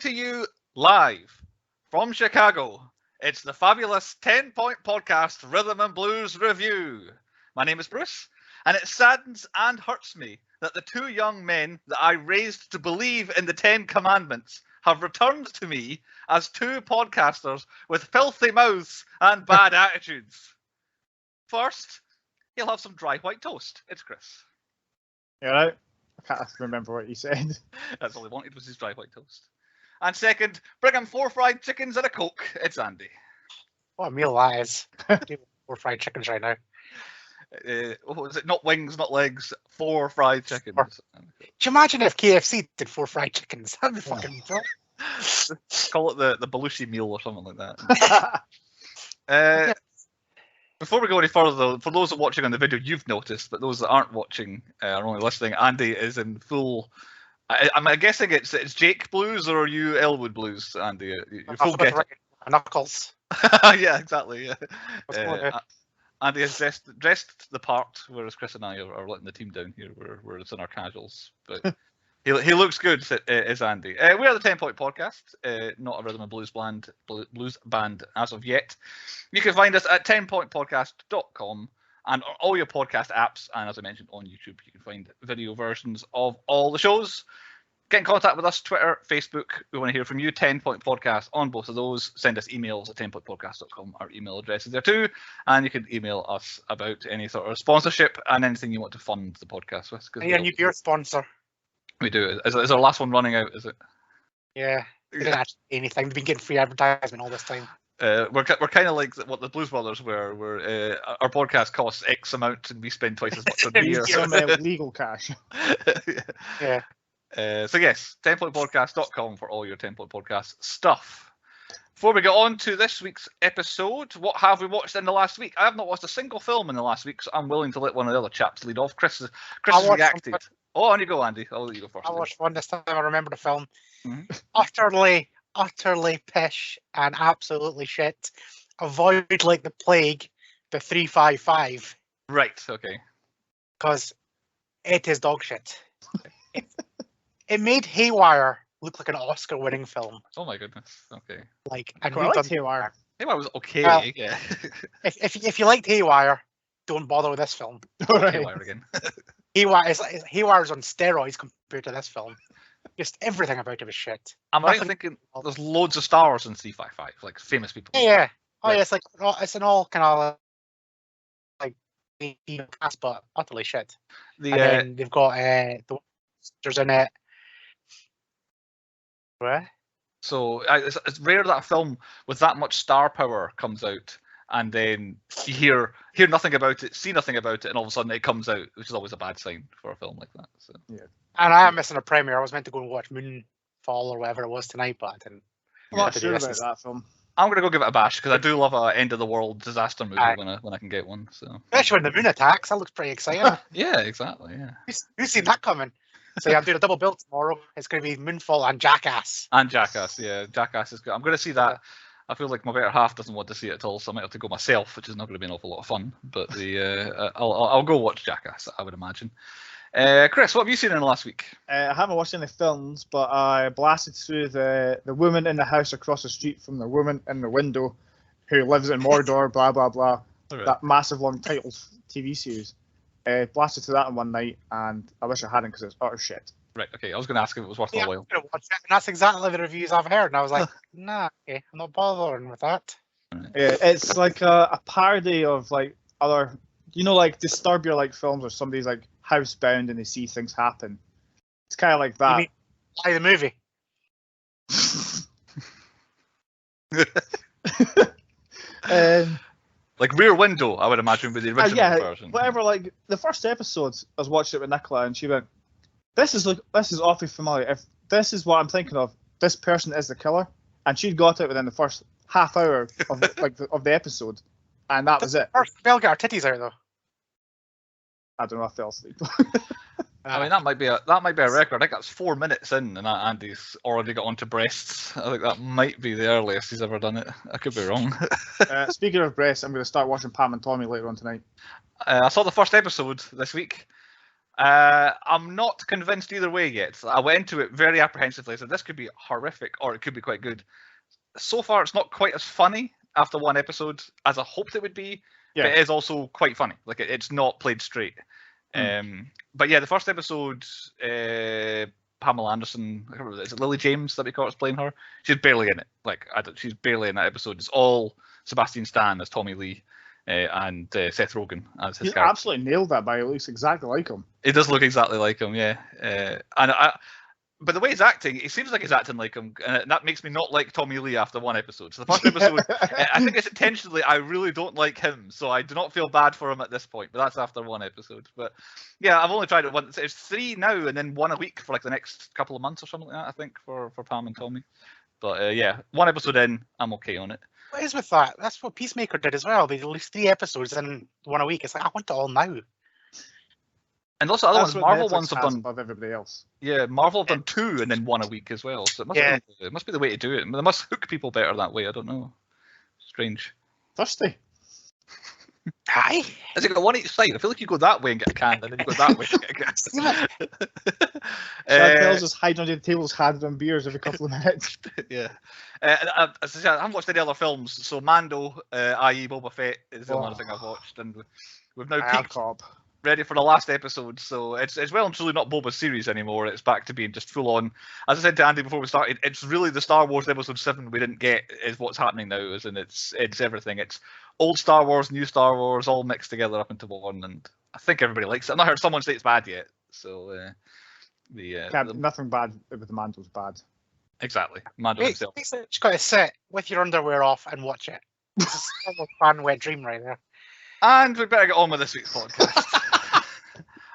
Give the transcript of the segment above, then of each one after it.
to you live from Chicago. It's the fabulous 10-point podcast Rhythm and Blues Review. My name is Bruce, and it saddens and hurts me that the two young men that I raised to believe in the 10 Commandments have returned to me as two podcasters with filthy mouths and bad attitudes. First, he'll have some dry white toast. It's Chris. You alright? I can't remember what you said. That's all he wanted was his dry white toast. And second, bring him 4 fried chickens and a Coke. It's Andy. What a meal that is. 4 fried chickens right now. What was it? Not wings, not legs. 4 fried chickens. Do you imagine if KFC did 4 fried chickens? That'd be fucking brilliant. Call it the Belushi meal or something like that. Before we go any further, though, for those watching on the video, you've noticed, but those that aren't watching are only listening. Andy is in full. I'm guessing it's Jake blues, or are you Elwood blues, Andy? You're full get Knuckles. Yeah, exactly. Yeah. Andy has dressed the part, whereas Chris and I are letting the team down here. We're in our casuals, but he looks good. Is Andy? We are the 10-point podcast, not a rhythm and blues band as of yet. You can find us at 10pointpodcast.com and on all your podcast apps, and as I mentioned on YouTube, you can find video versions of all the shows. Get in contact with us, Twitter, Facebook. We want to hear from you. 10-point podcast on both of those. Send us emails at 10pointpodcast.com. Our email address is there too, and you can email us about any sort of sponsorship and anything you want to fund the podcast with. And your new beer sponsor. We do. Is our last one running out? Is it? Yeah. We didn't actually do anything. We've been getting free advertisement all this time. We're kind of like what the Blues Brothers were. Where our podcast costs X amount and we spend twice as much on beer. Some legal cash. Yeah. So yes, 10pointpodcast.com for all your 10-point podcast stuff. Before we get on to this week's episode, what have we watched in the last week? I have not watched a single film in the last week, so I'm willing to let one of the other chaps lead off. Chris has reacted. Oh, on you go, Andy. I'll let you go first. I watched one this time. I remember the film. Mm-hmm. Utterly pish and absolutely shit. Avoid like the plague, the 355. Right. Okay. Because it is dog shit. It made Haywire look like an Oscar-winning film. Oh my goodness. Okay. And I liked Haywire. Haywire was okay. Well, yeah. if you liked Haywire, don't bother with this film. Right. Haywire again. Haywire's on steroids compared to this film. Just everything about it was shit. I'm right thinking there's loads of stars in 355, like famous people. Yeah. Oh, right. Yeah, it's an all kind of like cast, but utterly shit. And then they've got the sisters in it. Where? So it's rare that a film with that much star power comes out, and then you hear nothing about it, see nothing about it, and all of a sudden it comes out, which is always a bad sign for a film like that. So. Yeah. And I am missing a premiere. I was meant to go and watch Moonfall or whatever it was tonight, but I didn't. I'm not sure about that film. I'm gonna go give it a bash because I do love a end of the world disaster movie when I can get one. So especially when the moon attacks, that looks pretty exciting. Yeah, exactly. Yeah. Who's seen that coming? So yeah, I'm doing a double bill tomorrow. It's going to be Moonfall and Jackass. And Jackass, yeah. Jackass is good. I'm going to see that. I feel like my better half doesn't want to see it at all, so I might have to go myself, which is not going to be an awful lot of fun. But I'll go watch Jackass, I would imagine. Chris, what have you seen in the last week? I haven't watched any films, but I blasted through the woman in the house across the street from the woman in the window who lives in Mordor, blah, blah, blah. Right. That massive long title TV series. Blasted through that in one night, and I wish I hadn't because it's utter shit. Right, okay. I was going to ask if it was worth Yeah, a while. I'm gonna watch it, and that's exactly the reviews I've heard. And I was like, nah, okay, I'm not bothering with that. Yeah, it's like a parody of like other, like Disturbia like films where somebody's like housebound and they see things happen. It's kind of like that. You mean, like the movie? Like Rear Window, I would imagine, with the original version. Whatever. Like the first episode, I was watching it with Nicola, and she went, "This is awfully familiar. If this is what I'm thinking of, this person is the killer." And she'd got it within the first half hour of of the episode, and that was it. First, Belle got her titties out though. I don't know. I fell asleep. I mean, that might be a record. I think that's 4 minutes in, and Andy's already got onto breasts. I think that might be the earliest he's ever done it. I could be wrong. Speaking of breasts, I'm going to start watching Pam and Tommy later on tonight. I saw the first episode this week, I'm not convinced either way yet. I went into it very apprehensively. I said this could be horrific or it could be quite good. So far, it's not quite as funny after one episode as I hoped it would be, but it is also quite funny. Like it's not played straight. But yeah, the first episode, Pamela Anderson, is it Lily James that we caught us playing her? She's barely in it. Like she's barely in that episode. It's all Sebastian Stan as Tommy Lee. And Seth Rogen as his character. Absolutely nailed that by. It looks exactly like him. It does look exactly like him, yeah. But the way he's acting, it seems like he's acting like him, and that makes me not like Tommy Lee after one episode. So the first episode, I think it's intentionally, I really don't like him, so I do not feel bad for him at this point, but that's after one episode. But yeah, I've only tried it once. It's 3 now, and then 1 a week for like the next couple of months or something like that, I think, for Pam and Tommy. But yeah, 1 episode in, I'm okay on it. What is with that? That's what Peacemaker did as well. They released 3 episodes and 1 a week. It's like, I want it all now. And also other ones, Marvel ones have done above everybody else. Yeah, Marvel have done 2 and then 1 a week as well. So it must be the way to do it. They must hook people better that way. I don't know. Strange. Thirsty. Hi. Has it got one each side? I feel like you go that way and get a can, and then you go that way and get a can. Chad tells us hiding under the tables, handing on beers every couple of minutes. Yeah. As I said, I haven't watched any other films, so Mando, i.e. Boba Fett, is the only thing I've watched, and we've now peaked, ready for the last episode. So it's well and truly not Boba's series anymore. It's back to being just full on. As I said to Andy before we started, it's really the Star Wars Episode 7 we didn't get is what's happening now, and it's everything. It's old Star Wars, new Star Wars, all mixed together up into one, and I think everybody likes it. I've not heard someone say it's bad yet. So nothing bad with the Mando's bad. Exactly. Mando himself. You just got to sit with your underwear off and watch it. It's a fun wet dream right there. And we better get on with this week's podcast.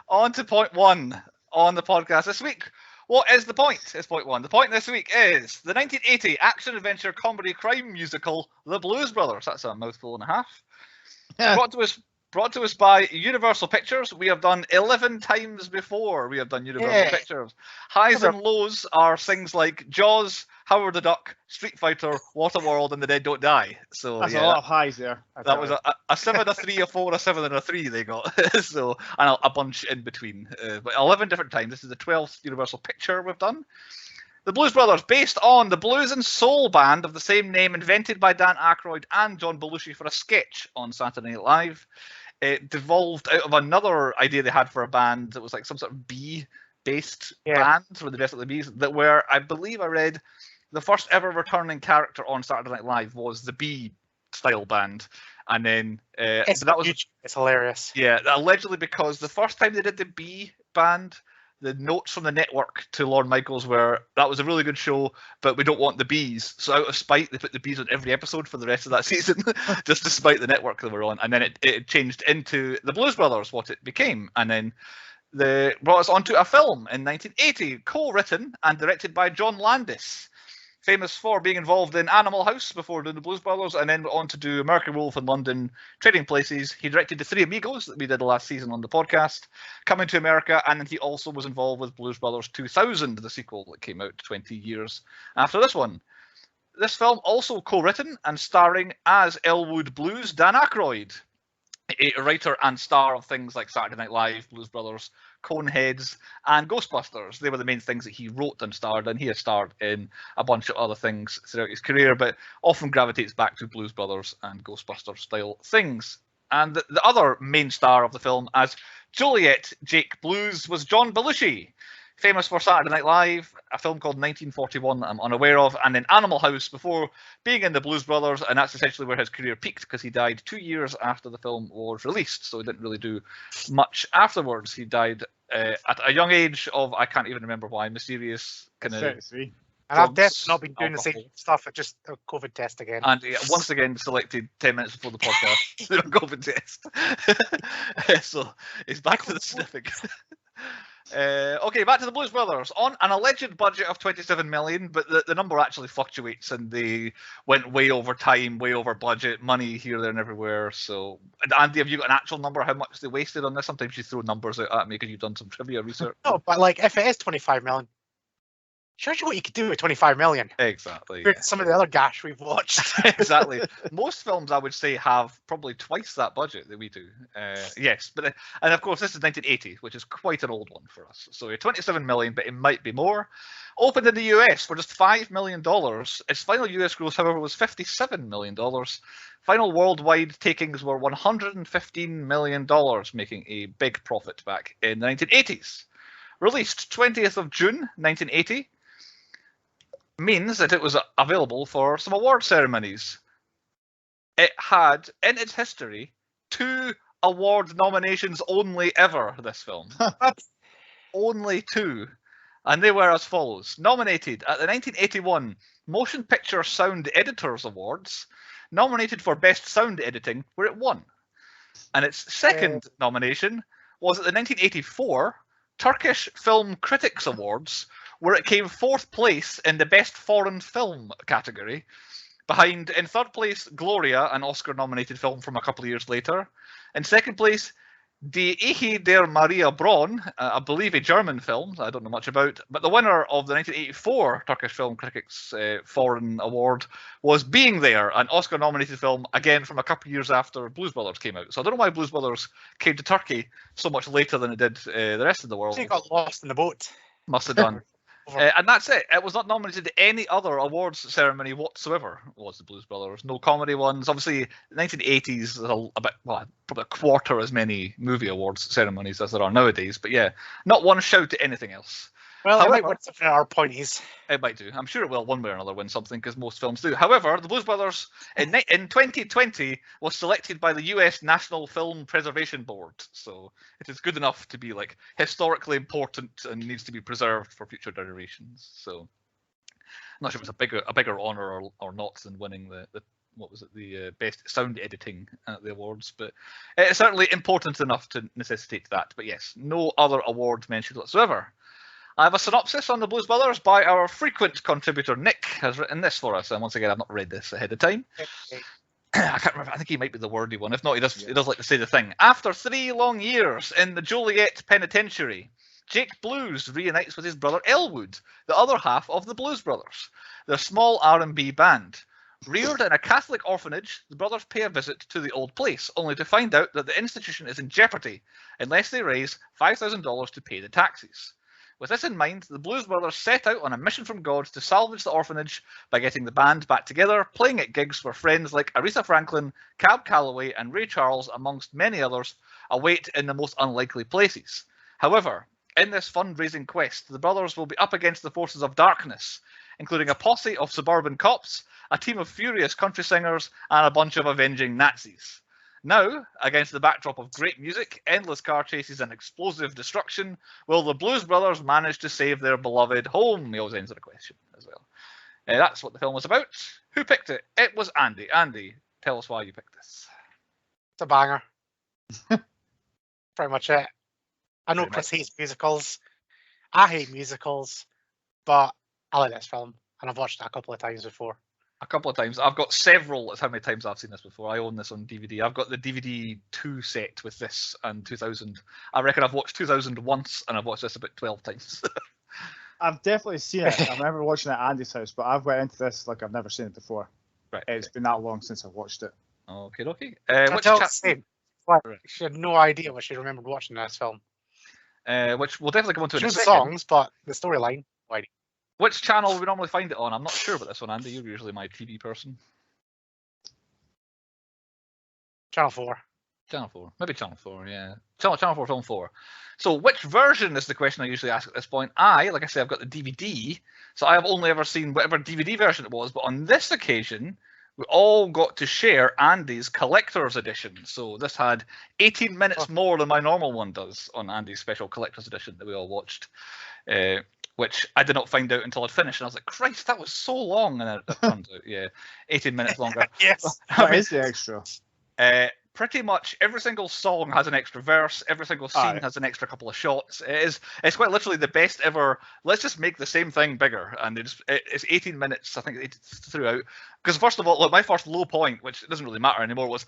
On to point 1 on the podcast this week. What is the point? It's point 1. The point this week is the 1980 action-adventure comedy crime musical The Blues Brothers. That's a mouthful and a half. Brought to us by Universal Pictures. We have done 11 times before. We have done Universal Pictures. Highs and lows are things like Jaws, Howard the Duck, Street Fighter, Waterworld, and The Dead Don't Die. So that's a lot of highs there. That was a 7, a 3, a 4, a 7, and a 3 they got. So and a bunch in between. But 11 different times. This is the 12th Universal Picture we've done. The Blues Brothers, based on the blues and soul band of the same name, invented by Dan Aykroyd and John Belushi for a sketch on Saturday Night Live. It devolved out of another idea they had for a band that was like some sort of bee-based band where they dressed like the bees. That where I believe I read the first ever returning character on Saturday Night Live was the bee-style band, and then it's hilarious. Yeah, allegedly because the first time they did the bee band, the notes from the network to Lorne Michaels were, that was a really good show, but we don't want the bees. So out of spite, they put the bees on every episode for the rest of that season, just to spite the network they were on. And then it changed into the Blues Brothers, what it became. And then they brought us onto a film in 1980, co-written and directed by John Landis, famous for being involved in Animal House before doing the Blues Brothers, and then went on to do American Wolf in London, Trading Places. He directed The Three Amigos that we did last season on the podcast, Coming to America, and then he also was involved with Blues Brothers 2000, the sequel that came out 20 years after this one. This film also co-written and starring as Elwood Blues Dan Aykroyd, a writer and star of things like Saturday Night Live, Blues Brothers, Coneheads, and Ghostbusters. They were the main things that he wrote and starred in. He has starred in a bunch of other things throughout his career, but often gravitates back to Blues Brothers and Ghostbusters style things. And the other main star of the film as Juliet Jake Blues was John Belushi, famous for Saturday Night Live, a film called 1941 that I'm unaware of, and then Animal House before being in the Blues Brothers, and that's essentially where his career peaked because he died 2 years after the film was released, so he didn't really do much afterwards. He died at a young age of, I can't even remember why, mysterious kind of... 33. And I've definitely not been doing the same stuff, just a COVID test again. And once again selected 10 minutes before the podcast to do a COVID test. So he's back to the sniffing. Okay, back to the Blues Brothers. On an alleged budget of 27 million, but the number actually fluctuates, and they went way over time, way over budget, money here, there, and everywhere. So, Andy, have you got an actual number how much they wasted on this? Sometimes you throw numbers out at me because you've done some trivia research. No, but like if it is 25 million, Shows you what you could do with 25 million. Exactly. Some of the other gash we've watched. Exactly. Most films, I would say, have probably twice that budget that we do. Yes, but and of course this is 1980, which is quite an old one for us. So 27 million, but it might be more. Opened in the US for just $5 million. Its final US gross, however, was $57 million. Final worldwide takings were $115 million, making a big profit back in the 1980s. Released 20th of June 1980. Means that it was available for some award ceremonies. It had, in its history, 2 award nominations only ever, this film. Only 2. And they were as follows. Nominated at the 1981 Motion Picture Sound Editors Awards, nominated for Best Sound Editing, where it won. And its second nomination was at the 1984 Turkish Film Critics Awards, where it came 4th place in the Best Foreign Film category, behind, in 3rd place, Gloria, an Oscar-nominated film from a couple of years later. In 2nd place, Die Ehe der Maria Braun, I believe a German film I don't know much about, but the winner of the 1984 Turkish Film Critics Foreign Award was Being There, an Oscar-nominated film, again from a couple of years after Blues Brothers came out. So I don't know why Blues Brothers came to Turkey so much later than it did the rest of the world. He got lost in the boat. Must have done. And that's it. It was not nominated to any other awards ceremony whatsoever. Was the Blues Brothers? No comedy ones. Obviously, the 1980s, there's probably a quarter as many movie awards ceremonies as there are nowadays. But yeah, not one shout at anything else. Well, however, it might win something at our pointies. It might do. I'm sure it will, one way or another, win something, because most films do. However, the Blues Brothers in 2020 was selected by the US National Film Preservation Board, so it is good enough to be like historically important and needs to be preserved for future generations. So, I'm not sure if it's a bigger honor or not than winning the best sound editing at the awards, but it's certainly important enough to necessitate that. But yes, no other award mentioned whatsoever. I have a synopsis on the Blues Brothers by our frequent contributor Nick has written this for us, and once again I've not read this ahead of time. I can't remember. I think he might be the wordy one. If not, he does like to say the thing. After 3 long years in the Joliet Penitentiary, Jake Blues reunites with his brother Elwood, the other half of the Blues Brothers, their small R&B band. Reared in a Catholic orphanage, the brothers pay a visit to the old place, only to find out that the institution is in jeopardy unless they raise $5,000 to pay the taxes. With this in mind, the Blues Brothers set out on a mission from God to salvage the orphanage by getting the band back together, playing at gigs where friends like Aretha Franklin, Cab Calloway and Ray Charles, amongst many others, await in the most unlikely places. However, in this fundraising quest, the brothers will be up against the forces of darkness, including a posse of suburban cops, a team of furious country singers, and a bunch of avenging Nazis. Now, against the backdrop of great music, endless car chases and explosive destruction, will the Blues Brothers manage to save their beloved home? He always ends with a question as well. That's what the film was about. Who picked it? It was Andy. Andy, tell us why you picked this. It's a banger. Pretty much it. I know Chris hates musicals. I hate musicals, but I like this film, and I've watched it a couple of times before. A couple of times. I've got several. That's how many times I've seen this before. I own this on DVD. I've got the DVD 2 set with this and 2000. I reckon I've watched 2000 once, and I've watched this about 12 times. I've definitely seen it. I remember watching it at Andy's house, but I've went into this like I've never seen it before. Right. It's been that long since I've watched it. Okay. She had no idea what she remembered watching this film. Which we'll definitely come on to in a second. The songs, but the storyline. Which channel we normally find it on? I'm not sure about this one, Andy. You're usually my TV person. Channel 4. Channel 4. Maybe Channel 4, yeah. Channel 4, Film 4. So which version is the question I usually ask at this point? Like I say, I've got the DVD, so I have only ever seen whatever DVD version it was, but on this occasion, we all got to share Andy's collector's edition. So this had 18 minutes more than my normal one does on Andy's special collector's edition that we all watched. Which I did not find out until I'd finished, and I was like, Christ, that was so long, and it turns out, 18 minutes longer. Yes, that is the extra. Pretty much every single song has an extra verse, every single scene has an extra couple of shots. It's quite literally the best ever, let's just make the same thing bigger, and it's 18 minutes, I think, throughout. Because first of all, my first low point, which doesn't really matter anymore, was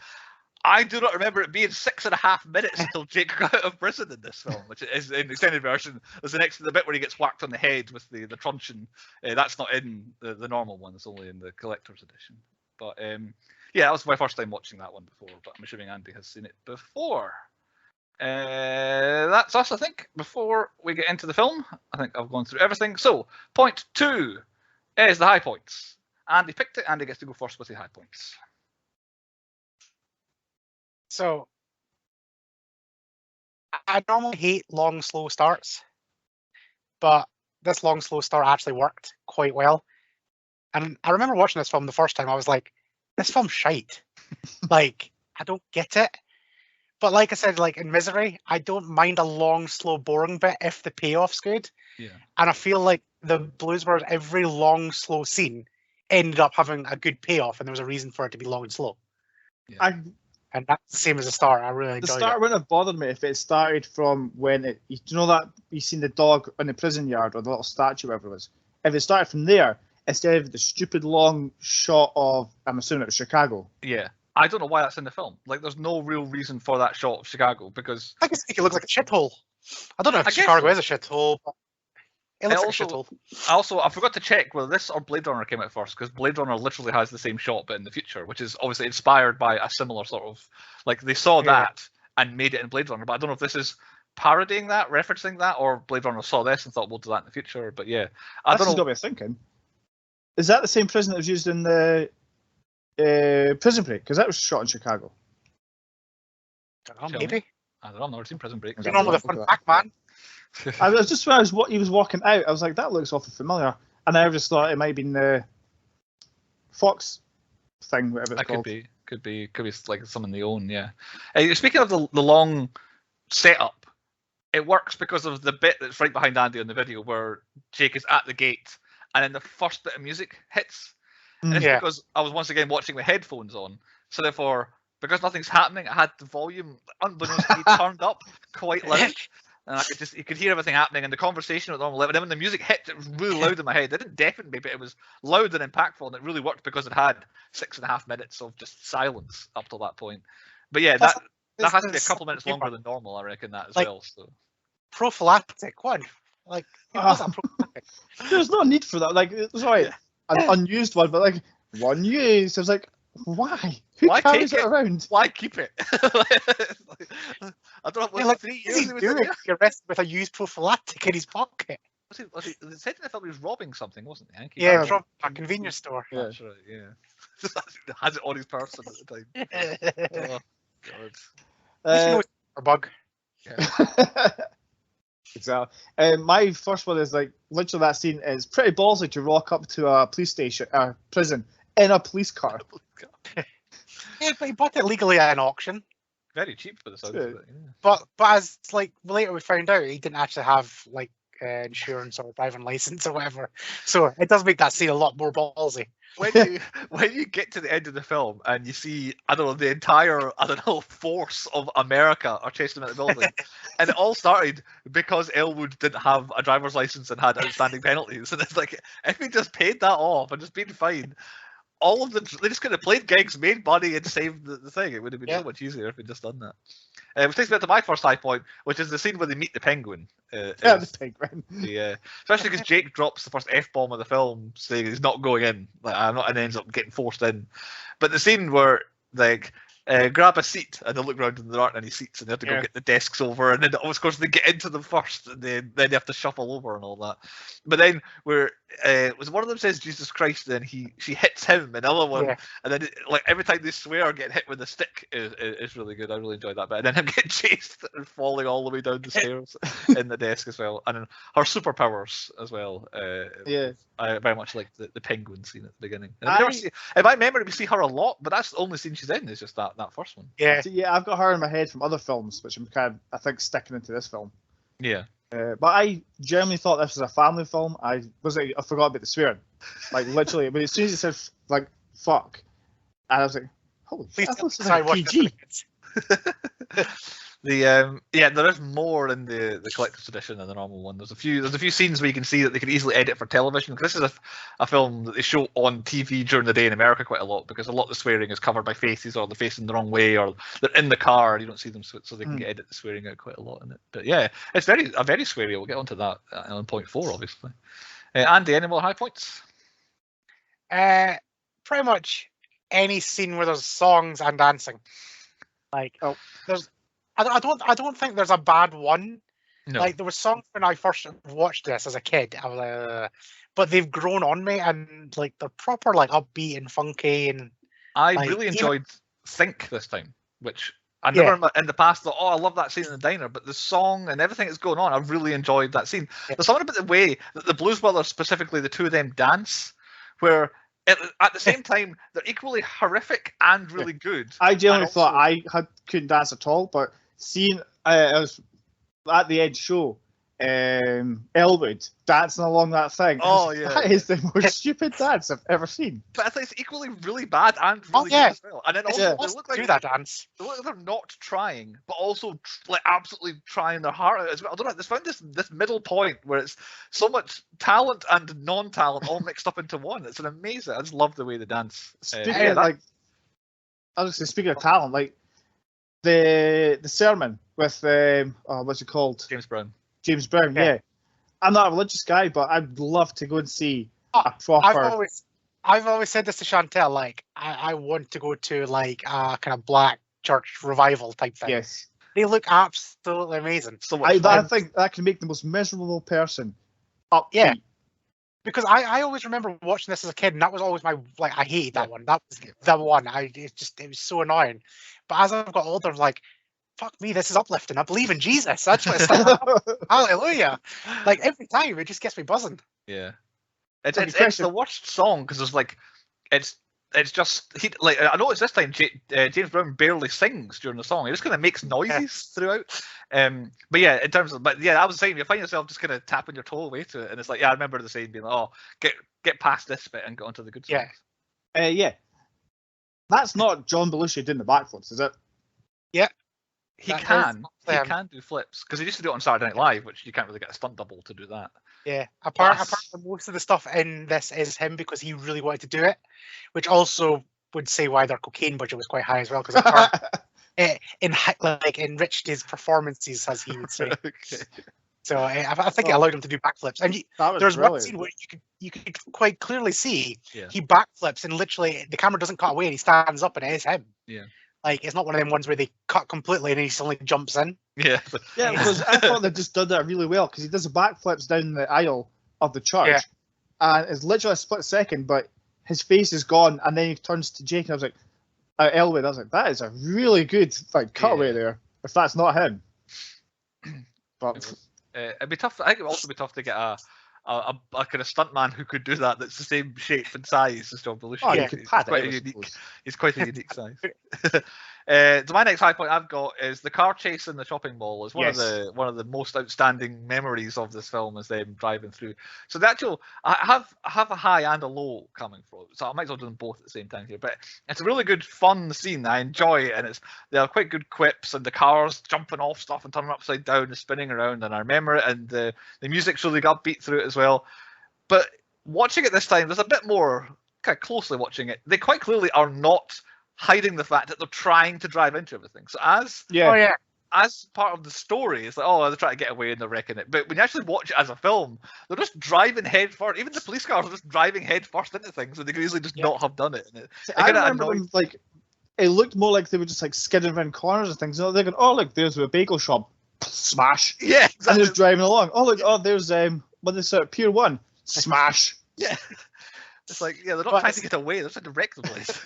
I do not remember it being 6.5 minutes until Jake got out of prison in this film, which is in the extended version. There's the bit where he gets whacked on the head with the truncheon. That's not in the normal one. It's only in the collector's edition. But yeah, that was my first time watching that one before. But I'm assuming Andy has seen it before. That's us, I think. Before we get into the film, I think I've gone through everything. So, point 2 is the high points. Andy picked it. Andy gets to go first with the high points. So, I normally hate long, slow starts, but this long, slow start actually worked quite well. And I remember watching this film the first time. I was like, "This film's shite. Like, I don't get it." But like I said, like in Misery, I don't mind a long, slow, boring bit if the payoff's good. Yeah. And I feel like the Bluesbird, every long, slow scene ended up having a good payoff, and there was a reason for it to be long and slow. Yeah. And that's the same as the start. I really enjoyed it. The start wouldn't have bothered me if it started from when it. You know that you seen the dog in the prison yard or the little statue, whatever it was. If it started from there instead of the stupid long shot of, I'm assuming it was Chicago. Yeah. I don't know why that's in the film. Like, there's no real reason for that shot of Chicago because I guess make it look like a shithole. I don't know if I guess Chicago so. is a shithole, but it looks like a shithole. I forgot to check whether this or Blade Runner came out first, because Blade Runner literally has the same shot but in the future, which is obviously inspired by a similar sort of, like, they saw that and made it in Blade Runner, but I don't know if this is parodying that, referencing that, or Blade Runner saw this and thought we'll do that in the future. But yeah, I don't know. Got me thinking. Is that the same prison that was used in the Prison Break? Because that was shot in Chicago. I don't know, maybe. I don't know. I've never seen Prison Break. Get on with a fun fact, man. I was just when he was walking out, I was like, that looks awfully familiar, and I just thought it might have been the Fox thing, whatever it's called. Could be like something they own. Yeah. Speaking of the long setup, it works because of the bit that's right behind Andy on the video where Jake is at the gate, and then the first bit of music hits. And it's because I was once again watching with headphones on, so therefore, because nothing's happening, I had the volume, unbeknownst to me, turned up quite loud, and you could hear everything happening, and the conversation at normal level. And then when the music hit, it was really loud in my head. It didn't deafen me, but it was loud and impactful, and it really worked because it had 6.5 minutes of just silence up till that point. But yeah, that has to be a couple minutes longer than normal, I reckon, that as well. So prophylactic one, like prophylactic. There's no need for that. Like, sorry, an unused one, but like one used. I was like, why? Why carries it around? Why keep it? I don't know. What 3 years he doing? You're arrested with a used prophylactic in his pocket. Was he said in the film he was robbing something, wasn't he? Yeah, from a convenience store. Yeah. That's right. Yeah. Has it on his person at the time. Oh God. A bug. Yeah. Exactly. My first one is like literally that scene is pretty ballsy to rock up to a police station, prison in a police car. Yeah, but he bought it legally at an auction. Very cheap for the sound of it. Yeah. But as like later we found out, he didn't actually have like insurance or a driving license or whatever. So it does make that scene a lot more ballsy. When you get to the end of the film and you see, I don't know, the entire, force of America are chasing him at the building, and it all started because Elwood didn't have a driver's license and had outstanding penalties, and it's like, if he just paid that off and just been fine, all of them, they just could have played gigs, made money, and saved the thing. It would have been so much easier if we'd just done that. Which takes me to my first high point, which is the scene where they meet the penguin. The penguin. Especially because Jake drops the first F-bomb of the film, saying he's not going in. Like, I'm not, and ends up getting forced in. But the scene where, like, grab a seat, and they look around and there aren't any seats, and they have to go get the desks over, and then of course they get into them first, and then they have to shuffle over and all that. But then where was one of them says Jesus Christ, then she hits him, and the other one, and then like every time they swear or get hit with a stick is really good. I really enjoyed that bit. And then him getting chased and falling all the way down the stairs in the desk as well, and then her superpowers as well. I very much like the penguin scene at the beginning. In my memory, we see her a lot, but that's the only scene she's in. Is just that first one. Yeah. So, I've got her in my head from other films, which I'm I think sticking into this film. Yeah. But I generally thought this was a family film. I forgot about the swearing. Like literally, but as soon as it said like fuck, and I was like, holy shit, this is like PG. Yeah, there is more in the collector's edition than the normal one. There's a few scenes where you can see that they could easily edit for television. This is a film that they show on TV during the day in America quite a lot, because a lot of the swearing is covered by faces, or they're facing the wrong way, or they're in the car and you don't see them, so they can edit the swearing out quite a lot in it. But yeah, it's very sweary. We'll get onto that on point 4, obviously. Andy, any more high points? Pretty much any scene where there's songs and dancing. Like, there's, I don't think there's a bad one. No. Like, there were songs when I first watched this as a kid. I was like, but they've grown on me, and like they're proper like upbeat and funky. And I like, really enjoyed Think this time, which I never in the past thought, I love that scene in the diner, but the song and everything that's going on, I really enjoyed that scene. There's something about the way that the Blues Brothers, specifically the two of them, dance, where at the same time they're equally horrific and really good. I genuinely thought I couldn't dance at all, but seeing I was at the Edge show, Elwood dancing along that thing. Oh yeah, that is the most stupid dance I've ever seen. But I think it's equally really bad and really good as well. And then also they look like do that dance. They look like they're not trying, but also like absolutely trying their heart out as well. I don't know. They found this middle point where it's so much talent and non-talent all mixed up into one. It's an amazing. I just love the way they dance. Speaking of talent, like the sermon with what's it called? James Brown, yeah. I'm not a religious guy, but I'd love to go and see a proper. I've always said this to Chantel. Like, I want to go to like a kind of black church revival type thing. Yes, they look absolutely amazing. So I think that can make the most miserable person up. Yeah, because I always remember watching this as a kid, and that was always my like. I hated that one. That was the one. It was so annoying. But as I've got older, I'm like, fuck me, this is uplifting. I believe in Jesus. That's what it's like. Hallelujah. Like, every time, it just gets me buzzing. Yeah. It's the worst song, because there's like, it's just, like, I noticed this time, James Brown barely sings during the song. He just kind of makes noises throughout. But yeah, in terms of, I was saying, you find yourself just kind of tapping your toe away to it, and it's like, I remember the saying being like, oh, get past this bit and get onto the good songs. Yeah. That's not John Belushi doing the backflips, is it? Yeah. He can do flips, because he used to do it on Saturday Night Live, which you can't really get a stunt double to do that. Yeah, apart from most of the stuff in this is him because he really wanted to do it, which also would say why their cocaine budget was quite high as well, because it enriched his performances, as he would say. Okay. So I think it allowed him to do backflips. And there's one scene where you could quite clearly see he backflips, and literally the camera doesn't cut away, and he stands up, and it is him. Yeah. Like, it's not one of them ones where they cut completely and he suddenly jumps in. Yeah. Because I thought they just did that really well, because he does the backflips down the aisle of the church, and it's literally a split second, but his face is gone, and then he turns to Jake, and I was like, Elwood, I was like, that is a really good cutaway there, if that's not him. But it'd be tough. I think it would also be tough to get a kind of stuntman who could do that. That's the same shape and size as John Belushi. Oh, He's quite a unique size. So my next high point I've got is the car chase in the shopping mall. Is one of the most outstanding memories of this film, is them driving through. So the actual, I have a high and a low coming from it, so I might as well do them both at the same time here. But it's a really good, fun scene. I enjoy it, and they have quite good quips, and the cars jumping off stuff and turning upside down and spinning around, and I remember it. And the music's really upbeat through it as well. But watching it this time, there's a bit more kind of closely watching it. They quite clearly are not hiding the fact that they're trying to drive into everything. So as part of the story, it's like, they're trying to get away and they're wrecking it. But when you actually watch it as a film, they're just driving head first. Even the police cars are just driving head first into things, so they could easily just not have done it. And I remember them, like, it looked more like they were just like skidding around corners and things. They're going, oh look, there's a bagel shop, smash. Yeah, exactly. And just driving along. Oh look, there's what is it, Pier 1, smash. Yeah. It's like, they're not trying to get away, they're trying to wreck the place.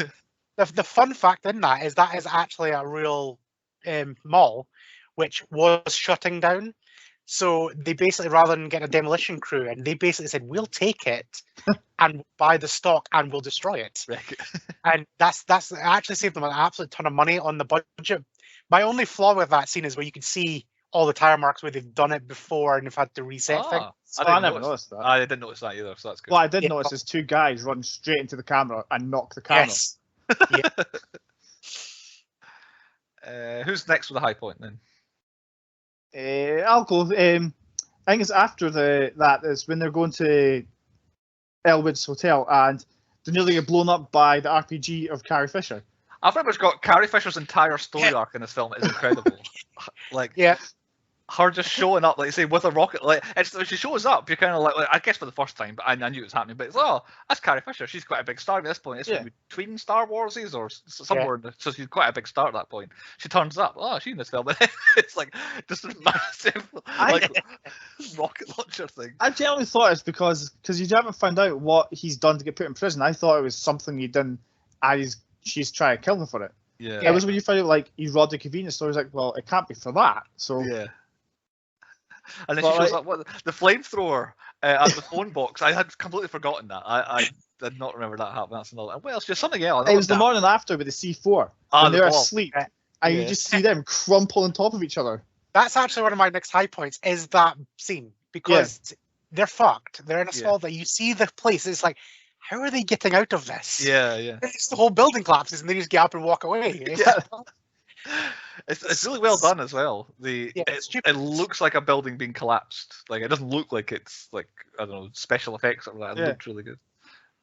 The fun fact in that is actually a real mall which was shutting down. So they basically, rather than get a demolition crew, and they basically said, we'll take it and buy the stock and we'll destroy it. And that's actually saved them an absolute ton of money on the budget. My only flaw with that scene is where you can see all the tire marks where they've done it before and have had to reset things. I never noticed that. I didn't notice that either, so that's good. Well, I did notice is two guys run straight into the camera and knock the camera. Yes. Who's next with a high point then? I'll go. I think it's after that is when they're going to Elwood's Hotel and they nearly get blown up by the RPG of Carrie Fisher. I've pretty much got Carrie Fisher's entire story arc in this film is incredible. Like, Yeah. her just showing up, like you say, with a rocket. Like, it's when she shows up, you're kind of like, I guess for the first time, but I knew it was happening. But it's that's Carrie Fisher. She's quite a big star at this point. It's between Star Warses or somewhere, so she's quite a big star at that point. She turns up. Oh, she's in this film. It's like just a massive rocket launcher thing. I generally thought it's because you haven't found out what he's done to get put in prison. I thought it was something he done, and she's trying to kill him for it. Yeah. It was when you found out like he robbed a convenience store. I was like, well, it can't be for that. So yeah. And then she shows up with the flamethrower at the phone box. I had completely forgotten that. I did not remember that happening. That's another. Well, it's just something else. It was the morning after with the C4. When they're asleep, and you just see them crumple on top of each other. That's actually one of my next high points. Is that scene because they're fucked. They're in a small that you see the place. It's like, how are they getting out of this? Yeah. It's the whole building collapses and they just get up and walk away. It's really well done as well. It looks like a building being collapsed. Like, it doesn't look like it's like, I don't know, special effects or that. It looks really good.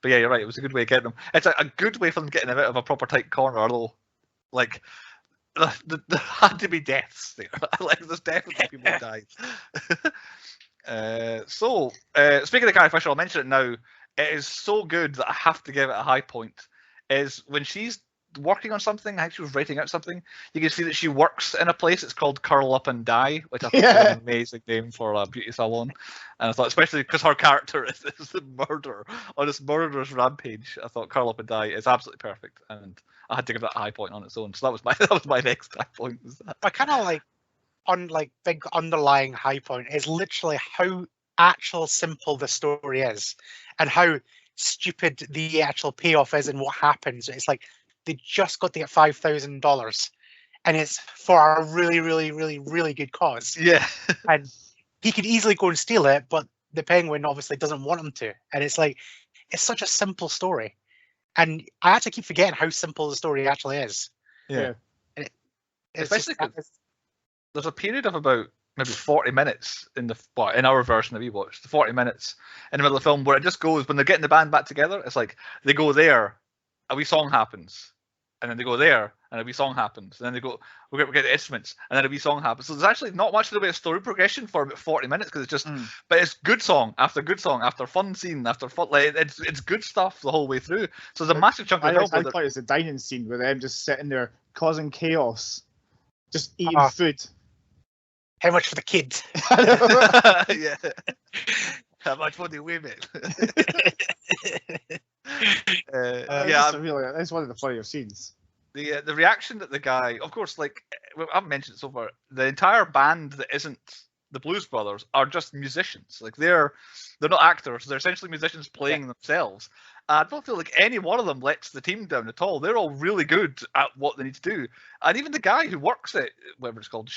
But yeah, you're right. It was a good way of getting them. It's a good way for them getting them out of a proper tight corner. Although, like, there had to be deaths there. Like, there's definitely people who died. Speaking of Carrie Fisher, I'll mention it now. It is so good that I have to give it a high point. Is when she's working on something, I think she was writing out something, you can see that she works in a place. It's called Curl Up and Die, which I think is an amazing name for a beauty salon. And I thought, especially because her character is the murderer on this murderous rampage, I thought Curl Up and Die is absolutely perfect, and I had to give that a high point on its own. So that was my next high point. Was that. I kind of big underlying high point is literally how actual simple the story is, and how stupid the actual payoff is, and what happens. It's like, they just got to get $5,000, and it's for a really, really, really, really good cause. Yeah. And he could easily go and steal it, but the Penguin obviously doesn't want him to. And it's like, it's such a simple story. And I actually keep forgetting how simple the story actually is. Yeah. Especially because there's a period of about maybe 40 minutes in our version that we watched, the 40 minutes in the middle of the film where it just goes, when they're getting the band back together, it's like they go there, a wee song happens, and then they go there, and a wee song happens, and then they go, we get the instruments, and then a wee song happens. So there's actually not much in the way of story progression for about 40 minutes, because it's just, but it's good song after good song after fun scene after fun, like it's good stuff the whole way through. So there's a massive chunk of I thought it's a dining scene with them just sitting there causing chaos, just eating food. How much for the kid? Yeah. How much for the women? It's one of the funnier scenes. The reaction that the guy, of course, like I haven't mentioned it so far, the entire band that isn't the Blues Brothers are just musicians. Like they're not actors; they're essentially musicians playing themselves. I don't feel like any one of them lets the team down at all. They're all really good at what they need to do, and even the guy who works at whatever it's called,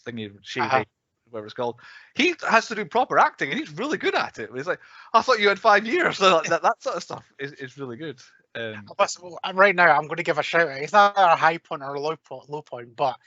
whatever it's called, he has to do proper acting, and he's really good at it. He's like, I thought you had 5 years. So that sort of stuff is really good. Right now, I'm going to give a shout out. It's not a high point or a low point, but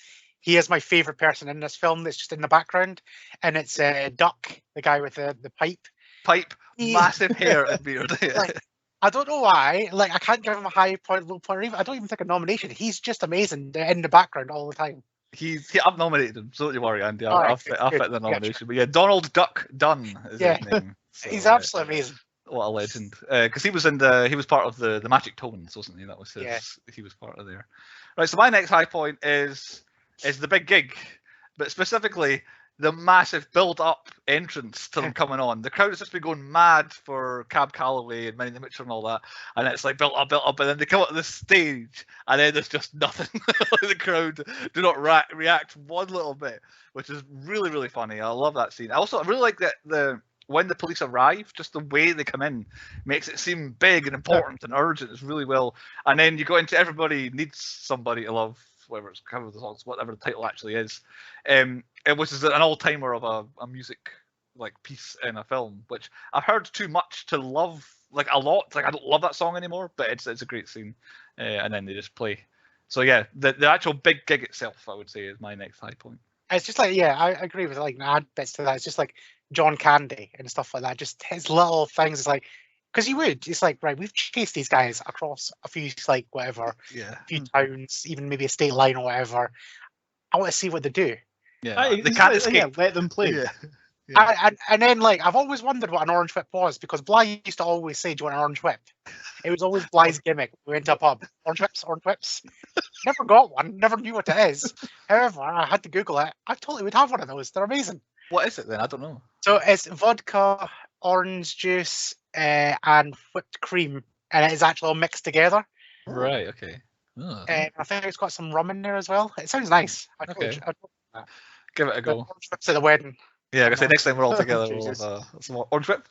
he is my favorite person in this film. That's just in the background, and it's Duck, the guy with the pipe, massive hair and beard. Like, I don't know why. Like, I can't give him a high point, low point, or even I don't even think a nomination. He's just amazing in the background all the time. I've nominated him, so don't you worry, Andy. I'll fit the nomination. But yeah, Donald Duck Dunn is his name. So, he's absolutely amazing. What a legend! Because he was part of the Magic Tones, wasn't he? That was his. He was part of there. Right. So my next high point is the big gig, but specifically the massive build-up entrance to them coming on. The crowd has just been going mad for Cab Calloway and Minnie the Moocher and all that, and it's like built up, and then they come up to the stage, and then there's just nothing. The crowd do not react one little bit, which is really, really funny. I love that scene. I really like that when the police arrive, just the way they come in makes it seem big and important and urgent. It's really well. And then you go into Everybody Needs Somebody to Love, whatever the title actually is, which is an all-timer of a music like piece in a film, which I've heard too much to love like a lot. Like I don't love that song anymore, but it's a great scene. And then they just play. So yeah, the actual big gig itself, I would say, is my next high point. It's just like, yeah, I agree with like add bits to that. It's just like John Candy and stuff like that. Just his little things. It's like, because you would. It's like, right, we've chased these guys across a few like whatever, Yeah. a few towns, even maybe a state line or whatever. I want to see what they do. Yeah. They can't escape. Yeah, let them play. Yeah. And then like I've always wondered what an orange whip was because Bly used to always say, "Do you want an orange whip?" It was always Bly's gimmick. We went to a pub, orange whips. Never got one. Never knew what it is. However, I had to Google it. I totally would have one of those. They're amazing. What is it then? I don't know. So it's vodka, orange juice, and whipped cream, and it is actually all mixed together. Right. Okay. Oh. I think it's got some rum in there as well. It sounds nice. I'd Give it a go. Orange whips at the wedding. Yeah, I can say next time we're all together, we'll have some orange whip.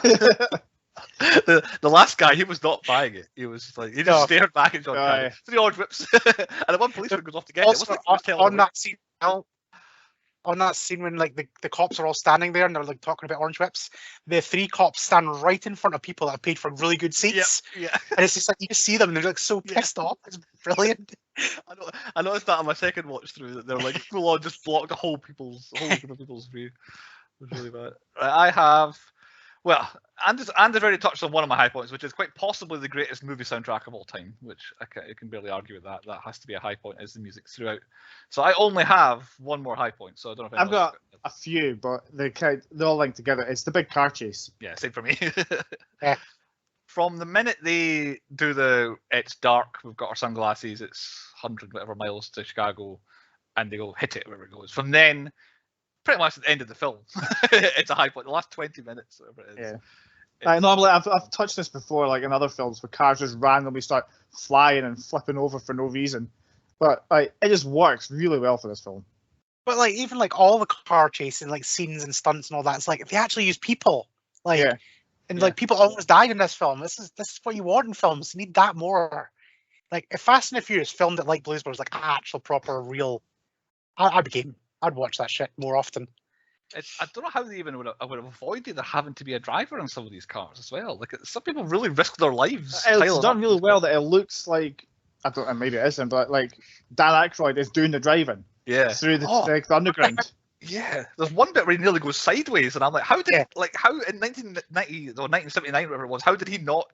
The last guy, he was not buying it. He was like, he just stared back at John Candy. 3 orange whips, and the one policeman goes off to get also, it. On that scene when like the cops are all standing there and they're like talking about orange whips, the 3 cops stand right in front of people that have paid for really good seats. Yeah. And it's just like you just see them and they're like so pissed off. It's brilliant. I noticed that on my second watch through that they're like full on just blocked a whole people's view. It was really bad. Right, I have, well, Andy's already touched on one of my high points, which is quite possibly the greatest movie soundtrack of all time, which I can barely argue with that. That has to be a high point, is the music throughout. So I only have one more high point, so I don't know if I've got a few, but they're all linked together. It's the big car chase. Yeah, same for me. Yeah. From the minute they do it's dark, we've got our sunglasses, it's 100 whatever miles to Chicago, and they go hit it wherever it goes. From then, pretty much at the end of the film, it's a high point. The last 20 minutes, whatever it is. Yeah. Normally, I've touched this before, like in other films, where cars just randomly start flying and flipping over for no reason. But like, it just works really well for this film. But like, even like all the car chasing, like scenes and stunts and all that, it's like they actually use people. Like, like people almost died in this film. This is what you want in films. You need that more. Like, if Fast and the Furious filmed it like Blues Brothers, like actual proper real, I'd be game. I'd watch that shit more often. I don't know how they even would have avoided there having to be a driver in some of these cars as well. Like, some people really risk their lives. It's done really well that it looks like, I don't know, maybe it isn't, but like Dan Aykroyd is doing the driving. Yeah. Through the underground. Yeah, there's one bit where he nearly goes sideways, and I'm like, how in 1990 or 1979, whatever it was, how did he not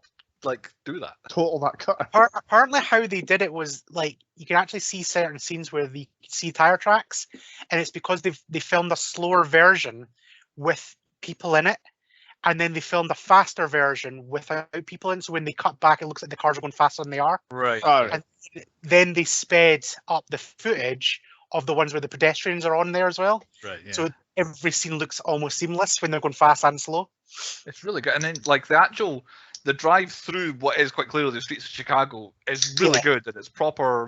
like do that? Total that car. Apparently, how they did it was like you can actually see certain scenes where they see tire tracks, and it's because they filmed a slower version with people in it, and then they filmed a faster version without people in. So when they cut back, it looks like the cars are going faster than they are. Right. And then they sped up the footage of the ones where the pedestrians are on there as well. Right. Yeah. So every scene looks almost seamless when they're going fast and slow. It's really good, and then like the drive through what is quite clearly the streets of Chicago is really good, and it's proper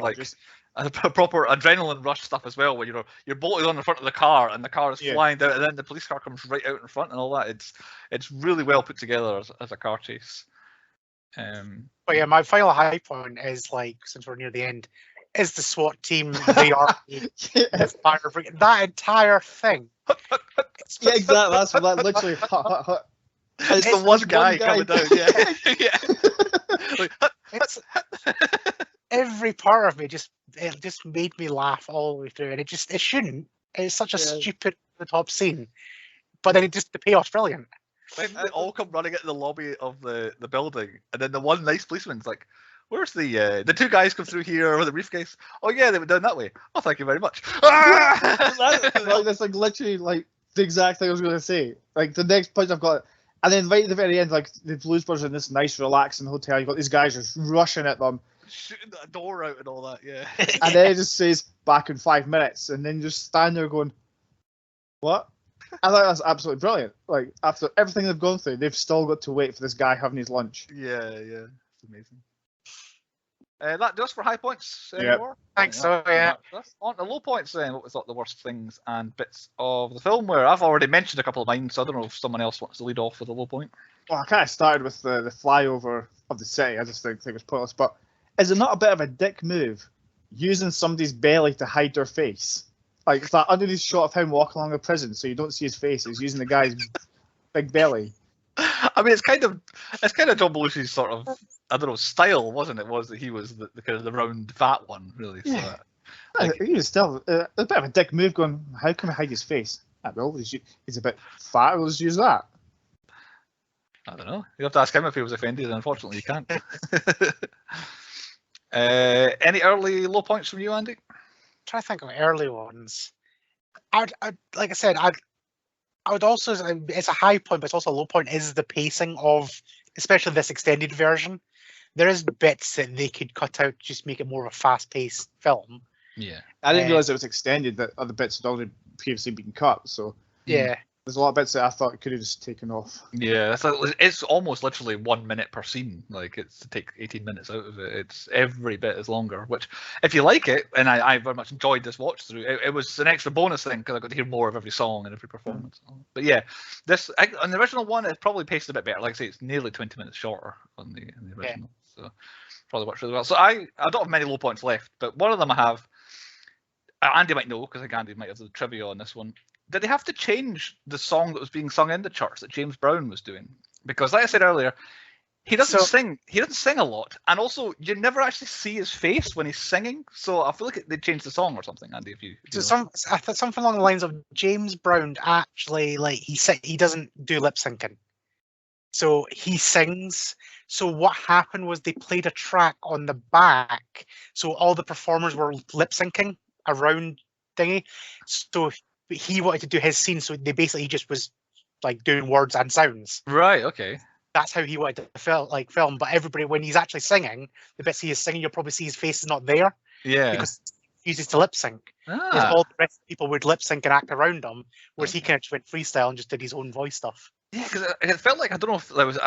proper adrenaline rush stuff as well, where you're bolted on the front of the car and the car is flying down, and then the police car comes right out in front and all that. It's really well put together as a car chase. But yeah, my final high point is like, since we're near the end, is the SWAT team, the army, the fire brigade, that entire thing. Yeah, exactly. That's what that literally. It's the one guy coming down. Yeah. Every part of me just made me laugh all the way through, and it shouldn't. It's such a stupid, the top scene, but then the payoff's brilliant. When they all come running into the lobby of the building, and then the one nice policeman's like, "Where's the 2 guys come through here with the briefcase? Oh yeah, they went down that way. Oh, thank you very much." That's like literally like the exact thing I was going to say. Like the next point I've got, and then right at the very end, like the Blues Brothers in this nice, relaxing hotel. You've got these guys just rushing at them, shooting that door out and all that. Yeah. And then it just says back in 5 minutes, and then just stand there going, "What?" I thought that's absolutely brilliant. Like after everything they've gone through, they've still got to wait for this guy having his lunch. Yeah, it's amazing. That does for high points. Yep. Thanks. So yeah. That's on the low points then. What was the worst things and bits of the film? Where I've already mentioned a couple of mine, so I don't know if someone else wants to lead off with a low point. Well, I kind of started with the flyover of the city. I just think it was pointless. But is it not a bit of a dick move using somebody's belly to hide their face? Like it's that underneath shot of him walking along the prison, so you don't see his face. He's using the guy's big belly. I mean, it's kind of John Belushi's sort of, I don't know, style, wasn't it? Was that he was the kind of the round fat one, really? Yeah. Like, He was still a bit of a dick move going, how can we hide his face? Well, he's a bit fat, we'll just use that. I don't know. You have to ask him if he was offended, and unfortunately you can't. Any early low points from you, Andy? Trying to think of early ones. I'd like I said, I would also, it's a high point, but it's also a low point, is the pacing of, especially this extended version. There is bits that they could cut out, just make it more of a fast-paced film. Yeah. I didn't realise it was extended, that other bits had already previously been cut, so Yeah. there's a lot of bits that I thought it could have just taken off. Yeah, it's almost literally 1 minute per scene. Like, it's to take 18 minutes out of it. It's every bit is longer, which, if you like it, and I very much enjoyed this watch through, it was an extra bonus thing because I got to hear more of every song and every performance. But yeah, on the original one, it's probably paced a bit better. Like I say, it's nearly 20 minutes shorter on the original. Yeah. So probably works really well. So I don't have many low points left, but one of them I have, Andy might know, because I think Andy might have the trivia on this one. Did they have to change the song that was being sung in the church that James Brown was doing? Because, like I said earlier, he doesn't sing. He doesn't sing a lot, and also you never actually see his face when he's singing. So I feel like they changed the song or something, Andy. If you I thought something along the lines of James Brown actually, like, he doesn't do lip syncing, so he sings. So what happened was they played a track on the back, so all the performers were lip syncing around thingy. So he wanted to do his scene, so they basically just was like doing words and sounds. Right. Okay. That's how he wanted to film. But everybody, when he's actually singing, the bits he is singing, you'll probably see his face is not there. Yeah. Because he uses to lip sync. All the rest of the people would lip sync and act around him, whereas he kind of just went freestyle and just did his own voice stuff. Yeah, because it felt like, I don't know if there was.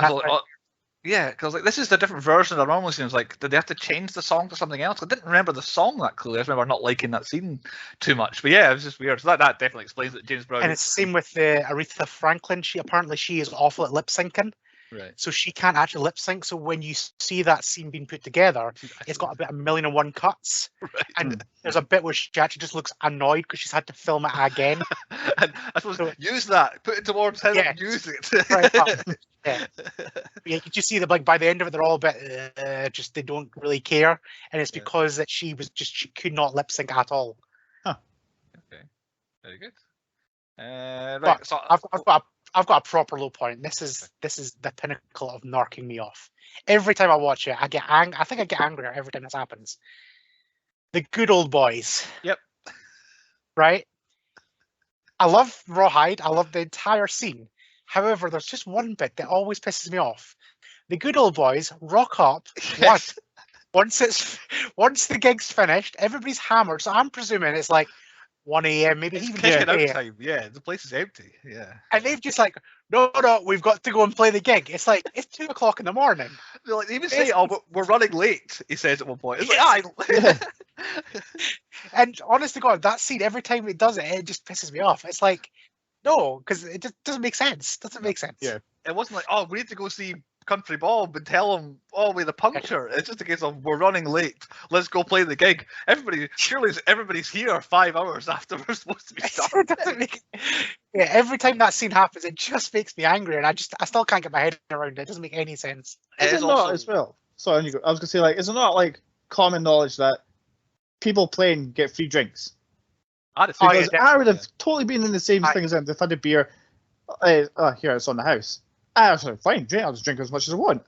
Yeah, because like, this is the different version that normally seems like. Did they have to change the song to something else? I didn't remember the song that clearly. I just remember not liking that scene too much. But yeah, it was just weird. So that definitely explains it. James Brown. And it's the same with Aretha Franklin. She is awful at lip syncing. Right. So she can't actually lip sync. So when you see that scene being put together, it's got a bit of 1,000,001 cuts. Right. And there's a bit where she actually just looks annoyed because she's had to film it again. And I suppose use that, put it towards him, and use it. Yeah. Yeah, you just see that, like, by the end of it, they're all a bit just, they don't really care, and it's because that she could not lip sync at all. Huh. Okay. Very good. Right. But so I've got a proper low point. This is the pinnacle of narking me off. Every time I watch it, I get I think I get angrier every time this happens. The Good Old Boys. Yep. Right? I love Rawhide. I love the entire scene. However, there's just one bit that always pisses me off. The Good Old Boys rock up once the gig's finished, everybody's hammered. So I'm presuming it's like 1 a.m. maybe it's even kicking out time. Yeah, the place is empty. Yeah. And they've just like, no, we've got to go and play the gig. It's like, it's 2 o'clock in the morning. They're like, they even say, we're running late, he says at one point. It's And honest to God, that scene, every time it does it, it just pisses me off. It's like, no, because it just doesn't make sense. Doesn't make sense. Yeah. It wasn't like, we need to go see Country Bob and tell him, we had a puncture. It's just a case of, we're running late. Let's go play the gig. Everybody's here 5 hours after we're supposed to be starting. Every time that scene happens, it just makes me angry, and I still can't get my head around it. It doesn't make any sense. Is it not as well? Sorry, I was going to say, like, is it not like common knowledge that people playing get free drinks? I would have totally been in the same thing as them. They've had a beer. Here, it's on the house. I was like, fine, drink. I'll just drink as much as I want.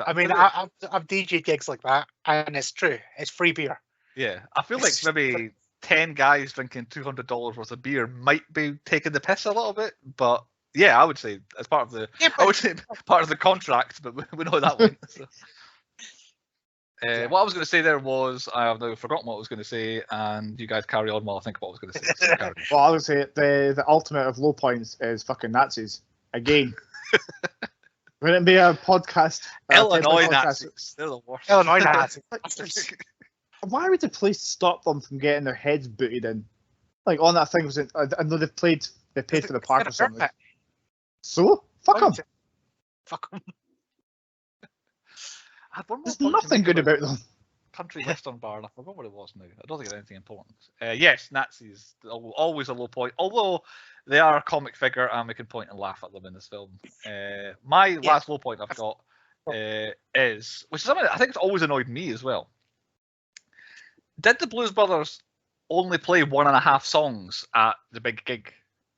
I mean, I've DJ gigs like that, and it's true. It's free beer. Yeah, I feel like maybe 10 guys drinking $200 worth of beer might be taking the piss a little bit, but yeah, I would say as part of the part of the contract, but we know that one. So. What I was going to say there was, I have now forgotten what I was going to say, and you guys carry on while I think of what I was going to say. So well, I would say the ultimate of low points is fucking Nazis. Again. Wouldn't it be a podcast? Illinois Nazis. They're the worst. Illinois Nazis. Why would the police stop them from getting their heads booted in? Like, on that thing, I know they paid for the park or something. So? Fuck them. Fuck them. There's nothing good about them. Country Western bar, and I forgot what it was now. I don't think it's anything important. Yes, Nazis, always a low point. Although they are a comic figure, and we can point and laugh at them in this film. My last low point I've got is, which is something that I think it's always annoyed me as well. Did the Blues Brothers only play 1.5 songs at the big gig?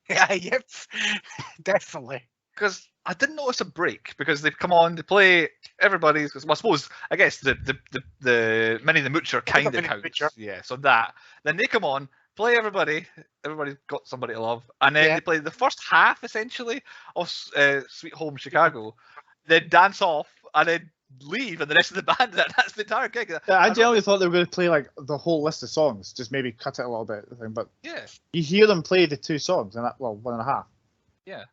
Yeah, yep, definitely. Because I didn't notice a break, because they've come on, they play everybody's. Well, I guess the Minnie the Moocher kind of counts. Moocher. Yeah, so that. Then they come on, play everybody's got somebody to love, and then they play the first half essentially of Sweet Home Chicago, then dance off, and then leave, and the rest of the band. That's the entire gig. Yeah, I generally thought they were going to play like the whole list of songs, just maybe cut it a little bit. But yeah, you hear them play the 2 songs, and 1.5. Yeah.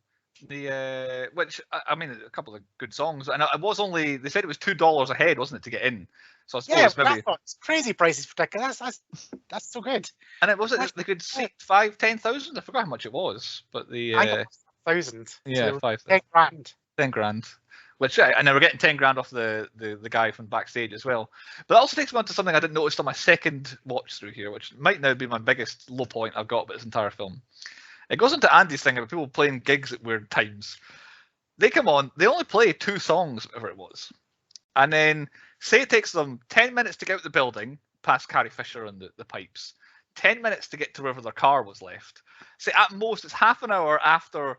The which I mean, a couple of good songs, and it was only, they said it was $2 a head, wasn't it, to get in? So I suppose maybe it's crazy prices for tickets. That's so good. And it wasn't they could seat 5,000-10,000. I forgot how much it was, but the I got 1,000. Yeah, so 5,000. 10 grand. 10 grand. Which and they were getting 10 grand off the guy from backstage as well. But that also takes me on to something I didn't notice on my second watch through here, which might now be my biggest low point I've got about this entire film. It goes into Andy's thing about people playing gigs at weird times. They come on, they only play 2 songs, whatever it was. And then, say it takes them 10 minutes to get out the building, past Carrie Fisher and the pipes, 10 minutes to get to wherever their car was left. Say at most, it's half an hour after,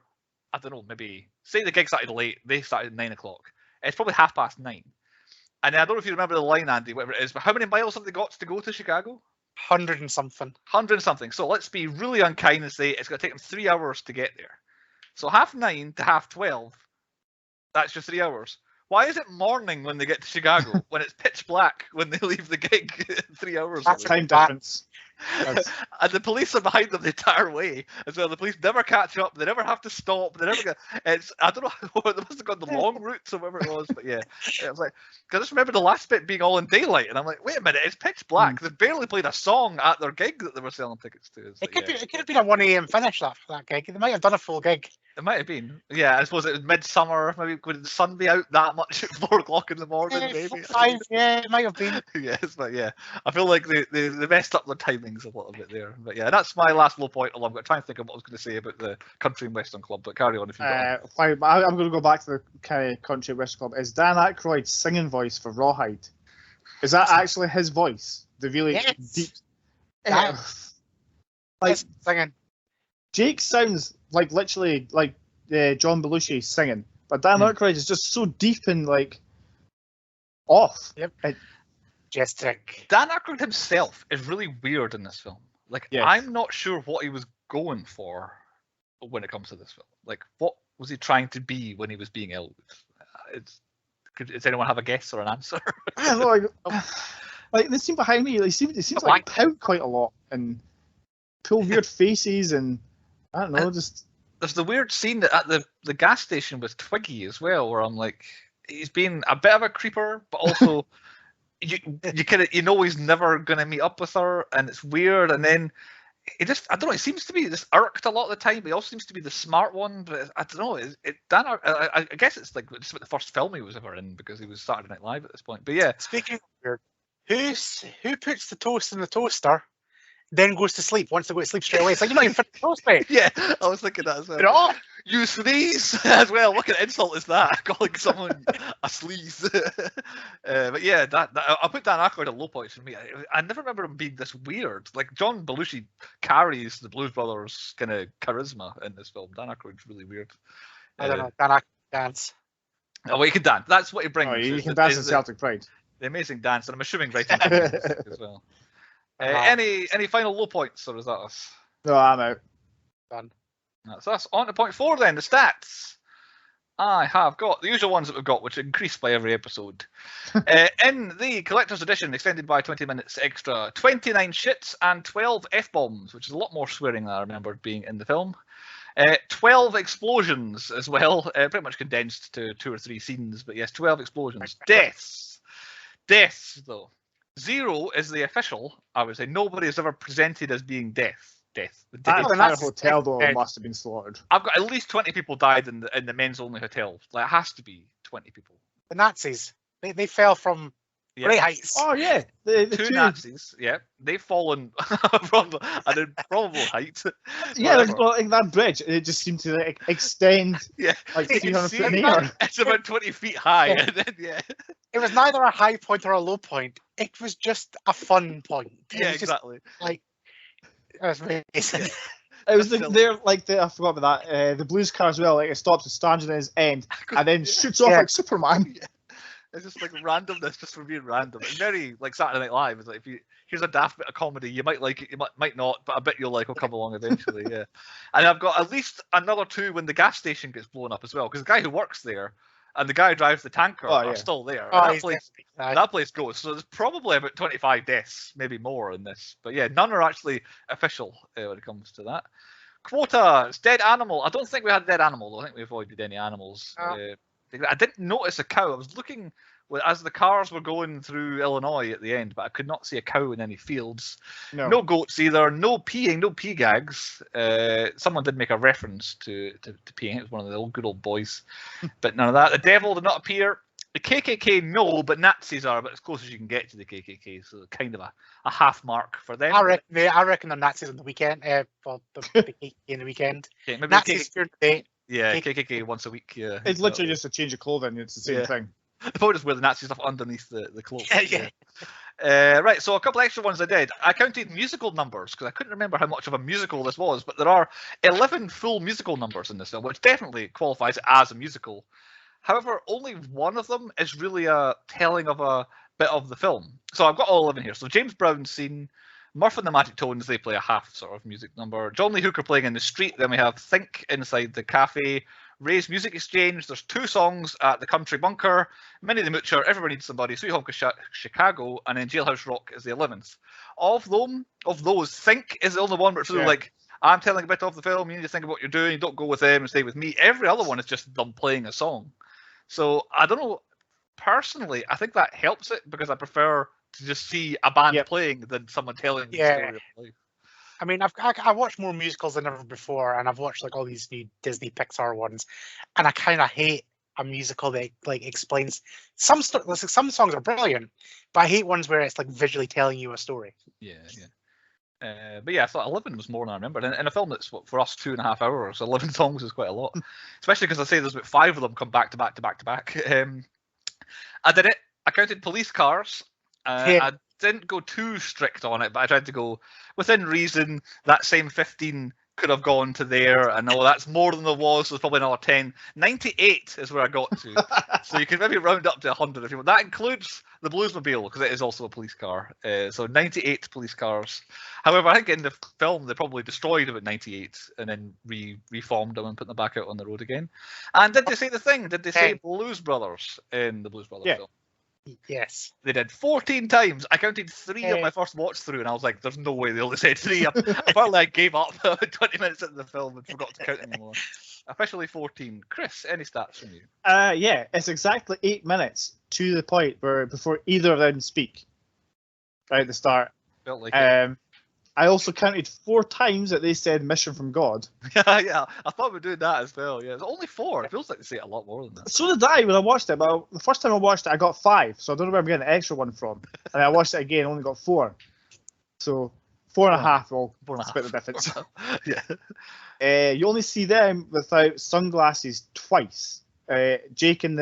I don't know, maybe, say the gig started late, they started at 9 o'clock. It's probably 9:30. And I don't know if you remember the line, Andy, whatever it is, but how many miles have they got to go to Chicago? 100 and something. 100 and something. So let's be really unkind and say it's going to take them 3 hours to get there. So 9:30 to 12:30, that's just 3 hours. Why is it morning when they get to Chicago when it's pitch black when they leave the gig 3 hours? That's time difference. And the police are behind them the entire way as well. The police never catch up. They never have to stop. They never get. It's, I don't know. They must have gone the long routes or whatever it was. But yeah, it was like, because I just remember the last bit being all in daylight, and I'm like, wait a minute, it's pitch black. They barely played a song at their gig that they were selling tickets to. It could have been a 1 a.m. finish that gig. They might have done a full gig. It might have been. Yeah, I suppose it was midsummer. Maybe would the sun be out that much at 4 o'clock in the morning? Maybe 5. Yeah, it might have been. Yes, but yeah, I feel like they messed up their timings a little bit there. But yeah, that's my last low point. Although I'm going to try and think of what I was going to say about the Country and Western Club. But carry on if you got. Fine, I'm going to go back to the Country and Western Club. Is Dan Aykroyd's singing voice for Rawhide? Is that actually his voice? The really deep. Like singing. Jake sounds like literally like John Belushi singing, but Dan Aykroyd is just so deep and like off. Yep. Majestic. Dan Aykroyd himself is really weird in this film. Like, I'm not sure what he was going for when it comes to this film. Like, what was he trying to be when he was being Elwood? Does anyone have a guess or an answer? I don't know, like the scene behind me, it seems like pout quite a lot and pull weird faces and I don't know, just. There's the weird scene at the gas station with Twiggy as well, where I'm like, he's being a bit of a creeper, but also you know he's never gonna meet up with her, and it's weird. And then I don't know, he seems to be just irked a lot of the time, but he also seems to be the smart one. But I don't know, I guess it's like just about the first film he was ever in because he was Saturday Night Live at this point. But yeah, speaking of weird, who puts the toast in the toaster? Then goes to sleep. Wants to go to sleep straight away. It's like, you're not even fit to toast, mate. Yeah, I was thinking that as well. You sneeze as well. What kind of insult is that? Calling someone a sleaze. But yeah, I'll put Dan Aykroyd at low points for me. I never remember him being this weird. Like, John Belushi carries the Blues Brothers kind of charisma in this film. Dan Aykroyd's really weird. I don't know. Dan Aykroyd dance. Oh, well, he can dance. That's what he brings. Oh, he can dance in Celtic Pride. The amazing dance, and I'm assuming writing as well. Any final low points, or is that us? No, I'm out. Done. That's us. On to point 4 then, the stats. I have got the usual ones that we've got, which increase by every episode. In the collector's edition, extended by 20 minutes extra, 29 shits and 12 F-bombs, which is a lot more swearing than I remembered being in the film. 12 explosions as well, pretty much condensed to 2 or 3 scenes, but yes, 12 explosions. Deaths, though. 0 is the official. I would say nobody has ever presented as being death. That entire hotel though must have been slaughtered. I've got at least 20 people died in the men's only hotel. Like, it has to be 20 people. The Nazis. They fell from Great heights. Oh yeah, the two Nazis. Yeah, they've fallen from an improbable height. Yeah, like that bridge, it just seemed to like extend Yeah, like you can 300 see feet in the air. it's about 20 feet high, and then It was neither a high point or a low point. It was just a fun point. yeah, exactly. Like, it was amazing. It was I forgot about that. The Blues car as well. Like it stops and stands on his end, and then shoots off like Superman. Yeah. It's just like randomness, just for being random. It's very like Saturday Night Live. It's like here's a daft bit of comedy. You might like it, you might not, but I bet you'll like will come along eventually. Yeah. And I've got at least another two when the gas station gets blown up as well, because the guy who works there and the guy who drives the tanker are still there. That place goes. So there's probably about 25 deaths, maybe more in this. But yeah, none are actually official when it comes to that. Quota, it's dead animal. I don't think we had dead animal. I think we avoided any animals. I didn't notice a cow. I was looking as the cars were going through Illinois at the end, but I could not see a cow in any fields. No goats either. No peeing. No pee gags. Someone did make a reference to peeing. It was one of the old good old boys, but none of that. The devil did not appear. The KKK, no, but Nazis are about as close as you can get to the KKK, so kind of a half mark for them. I reckon they're Nazis on the weekend. For the KKK in the weekend. Okay, maybe Nazis during the day. Yeah, KKK once a week. Yeah, it's literally just a change of clothing. It's the same thing. They probably just wear the Nazi stuff underneath the clothes. Right, so a couple extra ones I did. I counted musical numbers because I couldn't remember how much of a musical this was, but there are 11 full musical numbers in this film, which definitely qualifies it as a musical. However, only one of them is really a telling of a bit of the film. So I've got all 11 here. So James Brown's scene, Murph and the Magic Tones, they play a half sort of music number. John Lee Hooker playing in the street. Then we have Think inside the cafe. Ray's Music Exchange. There's 2 songs at the Country Bunker. Minnie the Moocher, Everybody Needs Somebody, Sweet Home Chicago, and then Jailhouse Rock is the 11th. Of those, Think is the only one where it's really like, I'm telling a bit of the film, you need to think about what you're doing, you don't go with them and stay with me. Every other one is just them playing a song. So I don't know, personally, I think that helps it because I prefer to just see a band playing than someone telling the story of life. I mean, I watched more musicals than ever before, and I've watched like all these new Disney Pixar ones, and I kind of hate a musical that like explains some songs are brilliant, but I hate ones where it's like visually telling you a story. But yeah, I thought 11 was more than I remembered. In a film that's for us 2.5 hours, 11 songs is quite a lot, especially because I say there's about 5 of them come back to back to back to back. I did it. I counted police cars. I didn't go too strict on it, but I tried to go within reason. That same 15 could have gone to there. I know that's more than there was, so there's probably another 10. 98 is where I got to. So you can maybe round up to 100 if you want. That includes the Bluesmobile, because it is also a police car. So 98 police cars. However, I think in the film they probably destroyed about 98 and then reformed them and put them back out on the road again. And did they say the thing? Did they say Blues Brothers in the Blues Brothers film? Yes. They did 14 times. I counted 3 on my first watch through, and I was like, there's no way they only said 3. Apparently I gave up 20 minutes into the film and forgot to count anymore. Officially 14. Chris, any stats from you? Yeah, it's exactly 8 minutes to the point where before either of them speak. Right at the start. Felt like it. I also counted 4 times that they said mission from God. Yeah, I thought we were doing that as well. Yeah, it's only 4. It feels like they say it a lot more than that. So did I when I watched it, but the first time I watched it, I got 5, so I don't know where I'm getting the extra one from. And I watched it again, only got 4. So 4.5 will split the difference. Yeah. You only see them without sunglasses twice. Elwood in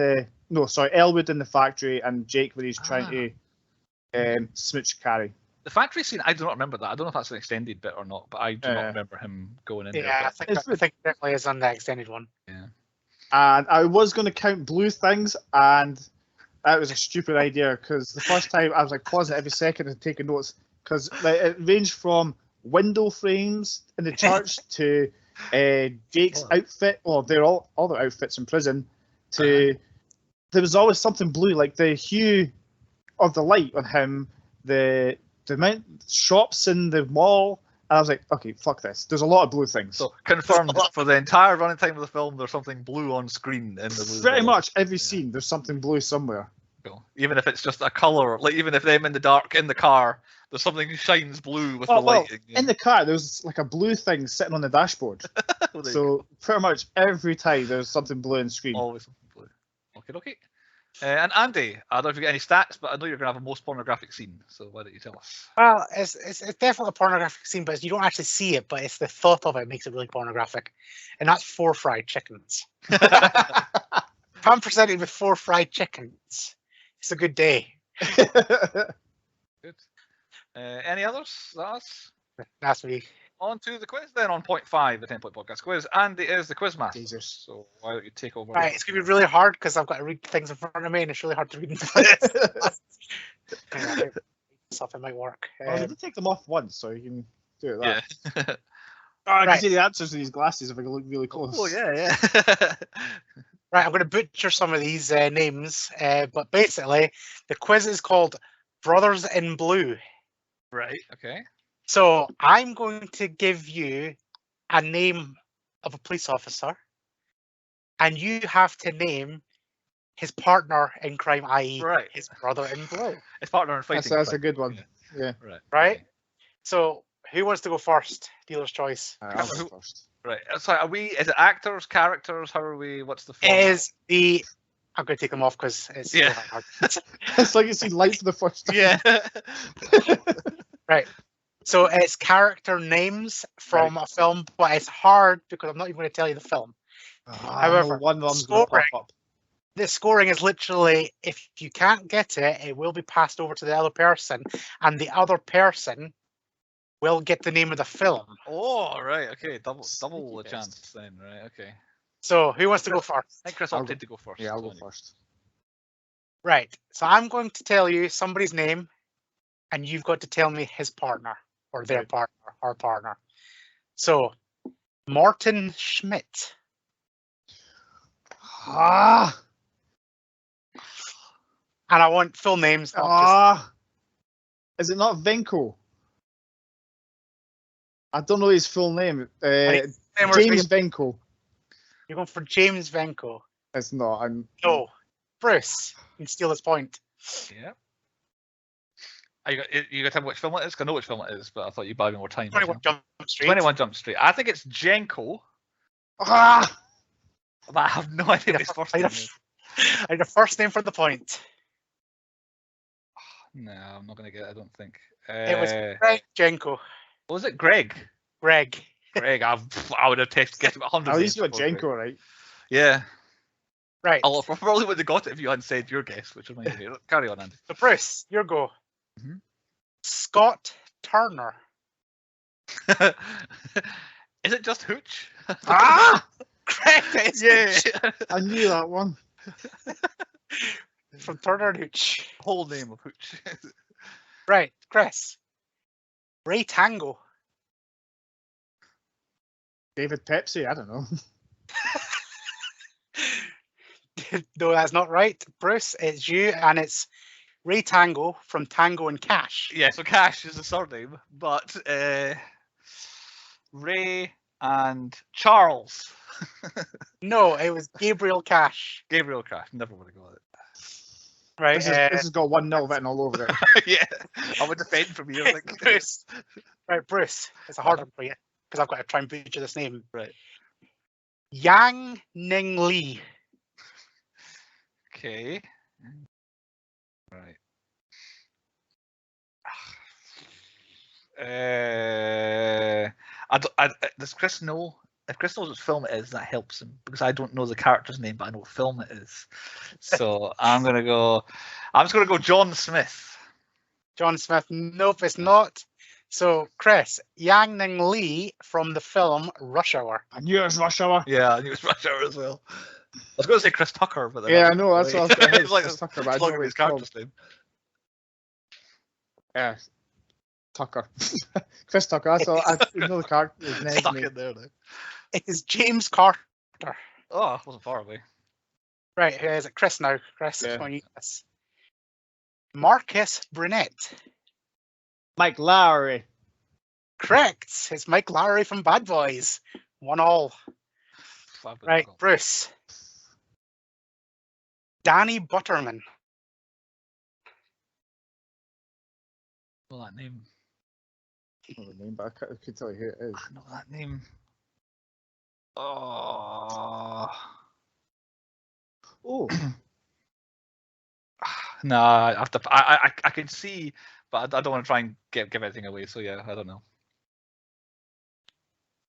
the factory and Jake when he's trying to smooch Carrie. The factory scene, I do not remember that. I don't know if that's an extended bit or not, but I do not remember him going in there. Yeah, I think it definitely is on the extended one. Yeah. And I was going to count blue things, and that was a stupid idea because the first time I was like pausing every second and taking notes because it ranged from window frames in the church to Jake's outfit, or they're all their outfits in prison, to there was always something blue, like the hue of the light on him, the amount shops in the mall, and I was like, okay, fuck this. There's a lot of blue things. So confirmed for the entire running time of the film, there's something blue on screen in the blue. Pretty much every scene, there's something blue somewhere. Cool. Even if it's just a color, like even if them in the dark in the car, there's something that shines blue with the lighting. In the car, there's like a blue thing sitting on the dashboard. So pretty much every time there's something blue on screen. Always something blue. Okay. And Andy, I don't know if you get any stats, but I know you're going to have a most pornographic scene, so why don't you tell us? Well, it's definitely a pornographic scene, but you don't actually see it, but it's the thought of it makes it really pornographic. And that's 4 fried chickens. If I'm presented with 4 fried chickens, it's a good day. Good. Any others? That's That's me. on to the quiz then on point 5, the 10-point podcast quiz. Andy is the quiz master. Jesus. So why don't you take over? Right, it's going to be really hard because I've got to read things in front of me, and it's really hard to read into this. Stuff it might work. Well, you did take them off once, so you can do it that. Yeah. Oh, I can Right. see the answers to these glasses if I can look really close. Oh, yeah. Right, I'm going to butcher some of these names, but basically, the quiz is called Brothers in Blue. Right, okay. So I'm going to give you a name of a police officer, and you have to name his partner in crime, i.e., Right. his brother in blue. His partner in fighting. That's a good one. Yeah. Right. Right? Okay. So who wants to go first? Dealer's choice. I'll Who- go first. Right. So is it actors, characters? How are we? What's the format? It is the. I'm going to take them off because it's Yeah. really hard. It's like you see light for the first time. Yeah. Right. So it's character names from a film, but it's hard because I'm not even going to tell you the film. However, one of them's going to scoring- pop up. The scoring is literally, if you can't get it, it will be passed over to the other person, and the other person will get the name of the film. Oh, right. Okay. Double Sneaky the best. chance then. Right. Okay. So who wants to go first? I think Chris I'll opted to go first. Yeah, I'll go so- first. Right. So I'm going to tell you somebody's name, and you've got to tell me his partner or their Right. partner or partner. So Morton Schmidt. Ah! And I want full names, not Ah! Is it not Venko? I don't know his full name. just James Venko. You're going for James Venko. It's not. I'm. No. Bruce. You can steal this point. Yeah. You got to tell me which film it is? 'Cause I know which film it is, but I thought you'd buy me more time. 21 Jump Street. 21 Jump Street. I think it's Jenko, Ah! but I have no idea what his first I name need is. I need a first name for the point. No, I'm not going to get it, I don't think. It was Greg Jenko. What was it? Greg? Greg. Greg, I would have guessed it 100. At least you got Jenko right. Yeah. Right. I probably would have got it if you hadn't said your guess, which reminds me. Carry on, Andy. So Bruce, your go. Mhm. Scott Turner. Is it just Hooch? Ah! Correct. It's Yeah. I knew that one. from Turner and Hooch. Whole name of Hooch. Right, Chris. Ray Tango. David Pepsi. I don't know. No, that's not right. Bruce, it's you, and it's Ray Tango from Tango and Cash. Yeah, so Cash is the surname, but Ray and Charles. No, it was Gabriel Cash. Gabriel Cash. Never would have got it. Right. This has got 1-0 written all over it. Yeah, I would defend from here. Like, Bruce. Right, Bruce. It's a hard one for you because I've got to try and butcher this name. Right. Yang Ning Lee. Okay. Right. Does Chris know? If Chris knows what film it is, that helps him because I don't know the character's name, but I know what film it is. So I'm just gonna go John Smith. John Smith. Nope, it's not. So, Chris, Yang Ning Lee from the film Rush Hour. I knew it was Rush Hour. Yeah, I knew it was Rush Hour as well. I was going to say Chris Tucker, but then Yeah, I know. That's what I was going to It's like Chris Tucker, but I it's don't not know what his it's called. character's name. Yeah. Tucker. Chris Tucker. That's all. I know the character's name. Stuck in there now. It is James Carter. Oh, I wasn't far away. Right, who is it? Chris now. Chris, Yeah. on you. Yes. Marcus Brunette. Mike Lowry. Correct. It's Mike Lowry from Bad Boys. 1-1. Right, Bruce. Danny Butterman. Well, that name. I don't know the name, but I could tell you who it is. I know that name. Oh. Oh. No, I have to. I can see, but I don't want to try and give anything away. So yeah, I don't know.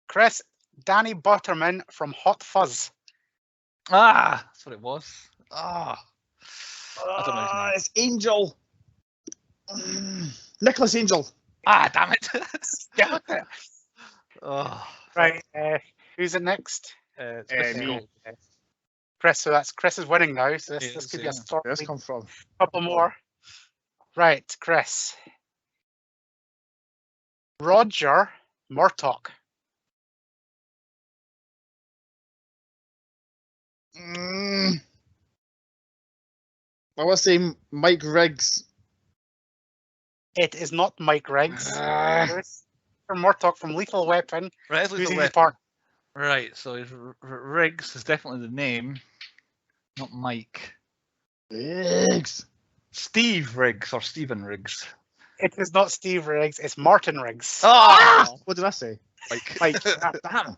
Chris, Danny Butterman from Hot Fuzz. Ah, that's what it was. Ah, I don't know his name. It's Angel. Nicholas Angel. Ah, damn it. Damn it. Oh, Right, who's it next? it's Mr. me. Gold. Chris, so that's Chris is winning now, so this Yes, could be yeah. a story. Where's this come from? Couple more. Right, Chris. Roger Murtaugh. I want to say Mike Riggs. It is not Mike Riggs. Chris Murtaugh from Lethal Weapon. Right, Who's Lethal his Weapon. part? Right, so Riggs is definitely the name, not Mike. Riggs. Steve Riggs or Stephen Riggs. It is not Steve Riggs, it's Martin Riggs. Oh, What did I say? Mike. Mike. Damn.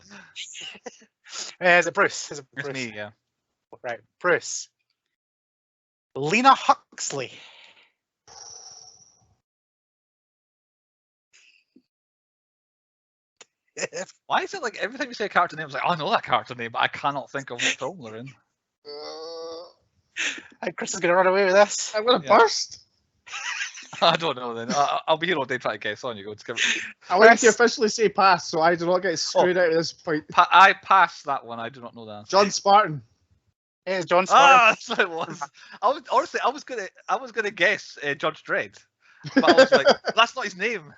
Is it Bruce? Is it It's Bruce? me, yeah. Right, Bruce. Lena Huxley. Why is it like every time you say a character name, it's like, oh, I know that character name, but I cannot think of what film they're in. Chris is going to run away with this. I'm going to Yeah. burst. I don't know then. I'll be here all day trying to guess. On you go. I want to officially say pass, so I do not get screwed out at this point. I passed that one. I do not know that. John Spartan. It is John Spartan. Ah, that's what it was. Honestly, I was gonna guess Judge Dredd, but I was like, that's not his name.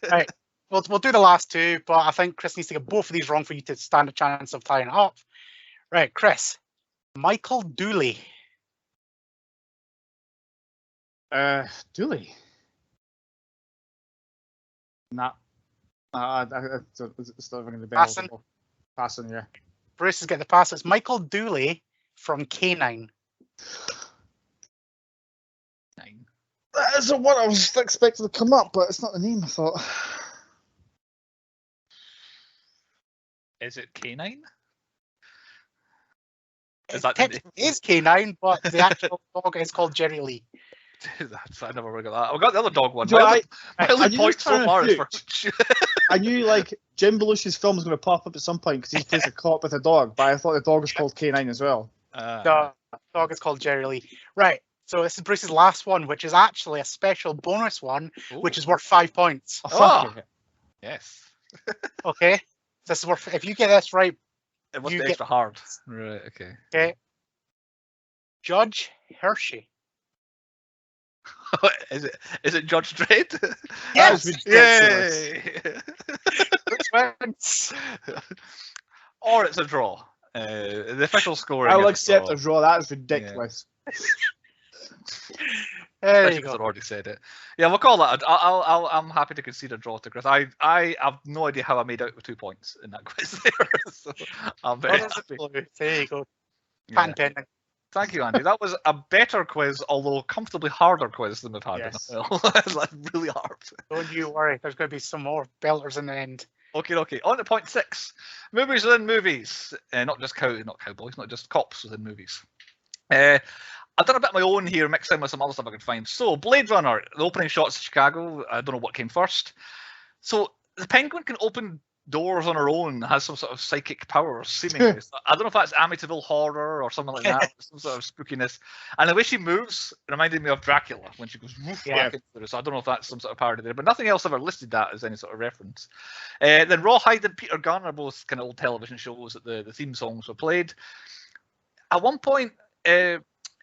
Right. We'll do the last two, but I think Chris needs to get both of these wrong for you to stand a chance of tying it up. Right, Chris. Michael Dooley. Dooley. Nah. It's not even the bell. Passing. Passing, yeah. Bruce is getting the pass. It's Michael Dooley from K9. That is the one I was expecting to come up, but it's not the name I thought. Is it K9? It Is that the name? is K9, but the actual dog is called Jerry Lee. I never really got that. I got the other dog one. Do My I only knew point this so turned far is for. I knew like Jim Belushi's film was going to pop up at some point because he plays a cop with a dog, but I thought the dog was called K9 as well. The dog is called Jerry Lee. Right. So this is Bruce's last one, which is actually a special bonus one, which is worth 5 points. Oh, fuck it. Yes. Okay. This is worth. If you get this right, It must You be get- extra hard. Right. Okay. okay. Judge Hershey. Is it Judge Dredd? Yes. That was ridiculous. Yay! Bruce wins. Or it's a draw. The official scoring. I will is accept draw. a draw. That is ridiculous. There Especially you because go. I've already said it. Yeah, we'll call that. I'm happy to concede a draw to Chris. I have no idea how I made out with 2 points in that quiz there. So I'm very happy. There you go. Yeah. Patent pending. Thank you, Andy. That was a better quiz, although comfortably harder quiz than we've had Yes. in a while. It's like really hard. Don't you worry. There's going to be some more belters in the end. Okay. On to point 6. Movies within movies. Not just cowboys, not just cops within movies. I've done a bit of my own here, mixing with some other stuff I could find. So, Blade Runner, the opening shots of Chicago. I don't know what came first. So, the Penguin can open doors on her own, has some sort of psychic powers, seemingly. So I don't know if that's Amityville Horror or something like that, some sort of spookiness. And the way she moves reminded me of Dracula when she goes woof back into there. So I don't know if that's some sort of parody there, but nothing else ever listed that as any sort of reference. Then Rawhide and Peter Gunn are both kind of old television shows that the theme songs were played. At one point,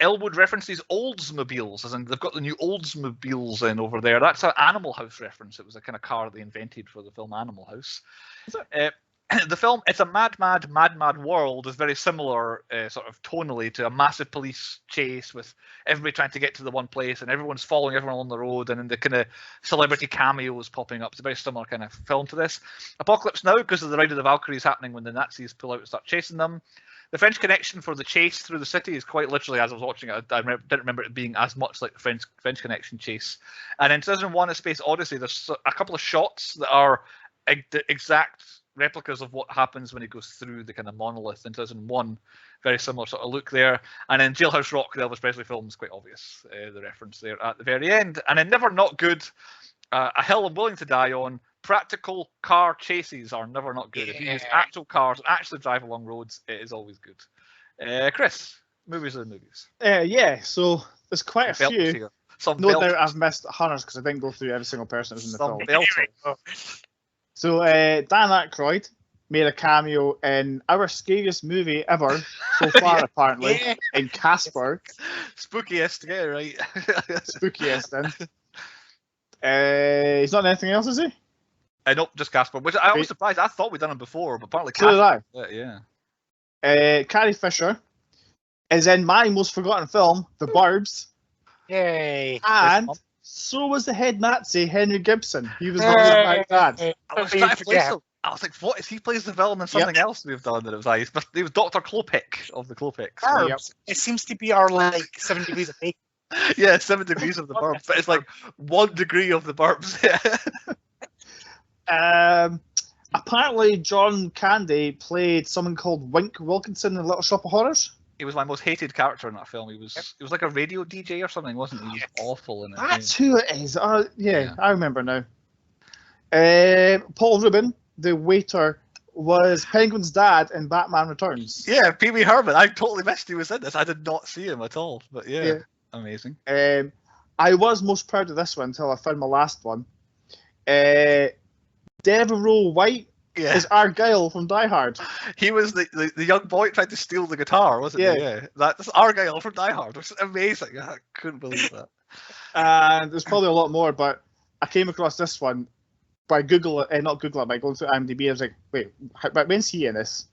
Elwood references Oldsmobiles, as in they've got the new Oldsmobiles in over there. That's an Animal House reference. It was a kind of car they invented for the film Animal House. The film, It's a Mad, Mad, Mad, Mad World, is very similar sort of tonally to a massive police chase with everybody trying to get to the one place and everyone's following everyone on the road and then the kind of celebrity cameos popping up. It's a very similar kind of film to this. Apocalypse Now, because of the Ride of the Valkyries happening when the Nazis pull out and start chasing them. The French Connection for the chase through the city is quite literally, as I was watching it, I didn't remember it being as much like the French Connection chase. And in 2001: A Space Odyssey, there's a couple of shots that are the exact replicas of what happens when he goes through the kind of monolith in 2001. Very similar sort of look there. And then Jailhouse Rock, the Elvis Presley film, is quite obvious, the reference there at the very end. And then Never Not Good, A Hill I'm Willing to Die On. Practical car chases are never not good. If you use actual cars and actually drive along roads, it is always good. Chris, movies are movies. Yeah, so there's quite a few. Here. No doubt I've missed hundreds because I didn't go through every single person that was in the film. So Dan Aykroyd made a cameo in our scariest movie ever so far, apparently, in Casper. Spookiest, yeah, right. Spookiest, then. He's not in anything else, is he? Nope, just Casper, which I was surprised. I thought we'd done him before, but apparently Casper. So did I. Yeah. Carrie Fisher is in my most forgotten film, The Burbs. Yay! And so was the head Nazi, Henry Gibson. He was my dad. I was trying to place him. I was like, what is he plays the villain in something else we've done that it was nice? But he was Dr. Klopek of the Klopeks. Burbs. It seems to be our 7 degrees of bacon. Yeah, 7 degrees of the Burbs, but it's like 1 degree of the Burbs. Apparently, John Candy played someone called Wink Wilkinson in Little Shop of Horrors. He was my most hated character in that film. He was like a radio DJ or something, wasn't he? He was awful in it. That's who it is. Yeah, I remember now. Paul Rubin, the waiter, was Penguin's dad in Batman Returns. Yeah, Pee Wee Herman. I totally missed he was in this. I did not see him at all. But yeah. Amazing. I was most proud of this one until I found my last one. Devereaux White is Argyle from Die Hard. He was the young boy trying to steal the guitar, wasn't he? Yeah. That's Argyle from Die Hard, which is amazing. I couldn't believe that. And there's probably a lot more, but I came across this one by by going through IMDb. I was like, wait, when's he in this?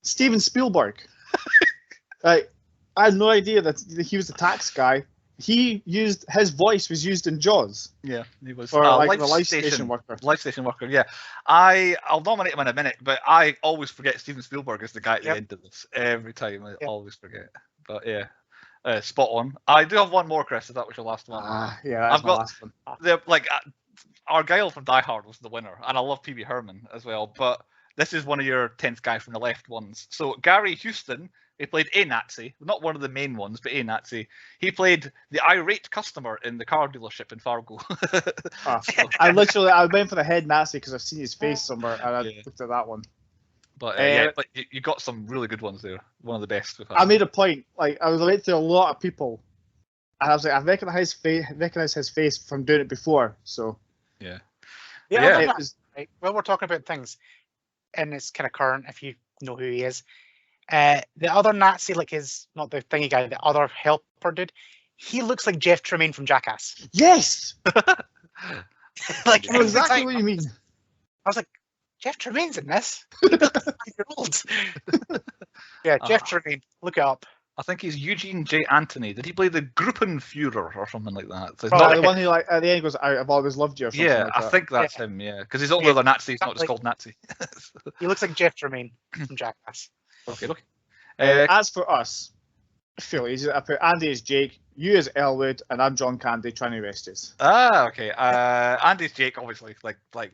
Steven Spielberg. I had no idea that he was the tax guy. His voice was used in Jaws. Yeah, he was. Or like the life station worker. Life station worker, yeah. I'll nominate him in a minute, but I always forget Steven Spielberg is the guy at the end of this. Every time, I always forget. But yeah, spot on. I do have one more, Chris. Is that was your last one? Yeah, that's my last one. Argyle from Die Hard was the winner, and I love Pee Wee Herman as well. But this is one of your 10th guy from the left ones. So Gary Houston. He played a Nazi, not one of the main ones, but a Nazi. He played the irate customer in the car dealership in Fargo. I went for the head Nazi because I've seen his face somewhere, and I looked at that one. But but you got some really good ones there. One of the best we've had. I made a point. Like I was related to a lot of people, and I was like, I recognize his face from doing it before. So yeah. Well, we're talking about things, and it's kind of current if you know who he is. The other Nazi, like not the thingy guy, the other helper dude, he looks like Jeff Tremaine from Jackass. Yes! Like I know exactly what you mean. I was like, Jeff Tremaine's in this? 5-year-old. Yeah, Jeff Tremaine, look it up. I think he's Eugene J. Anthony. Did he play the Gruppenführer or something like that? So the one who at the end goes, I've always loved you or something like that. I think that's him, because he's the only other Nazi, he's not just called Nazi. He looks like Jeff Tremaine from Jackass. Okay. As for us, fairly easy. I put Andy as Jake, you as Elwood, and I'm John Candy trying to arrest us. Okay. Andy's Jake, obviously. Like, I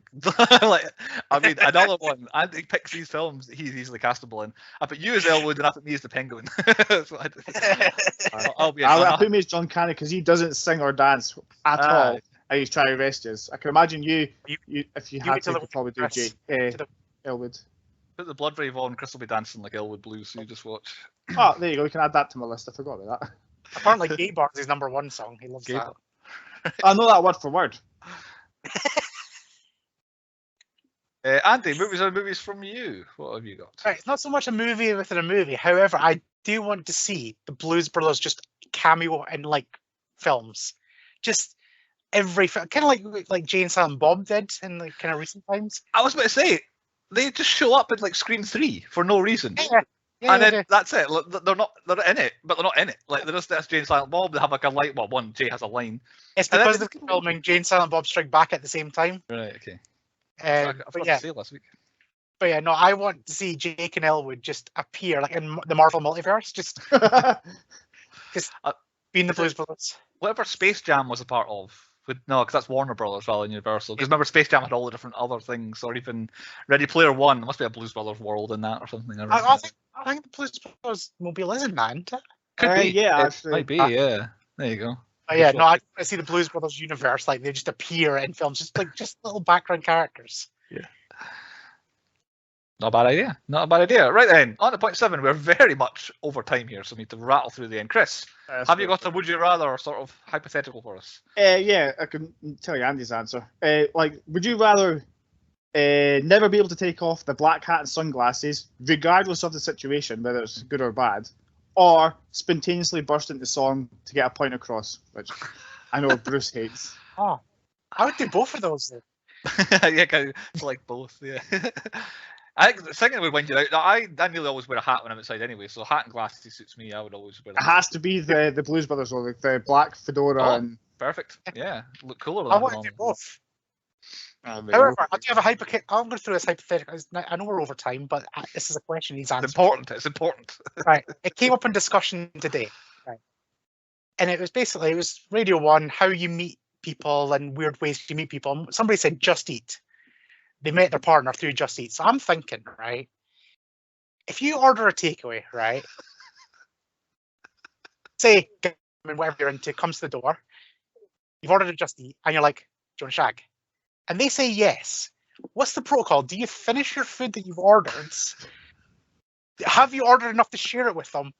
mean, another one. Andy picks these films that he's easily castable in. I put you as Elwood, and I put me as the Penguin. I put me as John Candy because he doesn't sing or dance at all, and he's trying to arrest us. I can imagine you if you had to, could probably do Jake, Elwood. Put the Blood Rave on, Chris will be dancing like Elwood Blues, so you just watch. Oh, there you go. We can add that to my list. I forgot about that. Apparently, Gay Bar is his #1 song. He loves that. I know that word for word. Andy, movies from you. What have you got? Right, it's not so much a movie within a movie. However, I do want to see the Blues Brothers just cameo in films. Just every kind of like Jay and Silent Bob did in kind of recent times. I was about to say. They just show up in Scream 3 for no reason. Yeah, and then that's it. They're in it, but they're not in it. They're just that's Jay and Silent Bob. They have a line. Well, one Jay has a line. It's because they're filming Jay and Silent Bob Strike Back at the same time. Right. Okay. I forgot to say last week. But yeah, no, I want to see Jake and Elwood just appear in the Marvel multiverse, just being the Blues Brothers. Whatever Space Jam was a part of. No, because that's Warner Brothers rather than Universal. Because remember, Space Jam had all the different other things, or even Ready Player One. There must be a Blues Brothers world in that or something. I think the Blues Brothers mobile is in that, isn't it? Could be. Yeah, It actually. might be. Yeah. There you go. But yeah, no, I see the Blues Brothers universe, like they just appear in films, just little background characters. Yeah. Not a bad idea. Not a bad idea. Right then, on to point 7. We're very much over time here, so we need to rattle through the end. Chris, have you got a would you rather sort of hypothetical for us? Yeah, I can tell you Andy's answer. Would you rather never be able to take off the black hat and sunglasses, regardless of the situation, whether it's good or bad, or spontaneously burst into song to get a point across, which I know Bruce hates. Oh, I would do both of those then. Yeah, like both. Yeah. I think singing would wind you out. I nearly always wear a hat when I'm outside anyway, so hat and glasses suits me. I would always wear. It has to be the Blues Brothers or the black fedora. And perfect. Yeah, look cooler than I want to do both. However, I do have a hypothetical. I'm going through this hypothetical. I know we're over time, but this is a question he's answered. It's important. Right. It came up in discussion today. Right. And it was Radio 1, how you meet people and weird ways you meet people. And somebody said Just Eat. They met their partner through Just Eat. So I'm thinking, right, if you order a takeaway, right, say, whatever you're into, comes to the door, you've ordered a Just Eat, and you're like, do you want a shag? And they say yes. What's the protocol? Do you finish your food that you've ordered? Have you ordered enough to share it with them?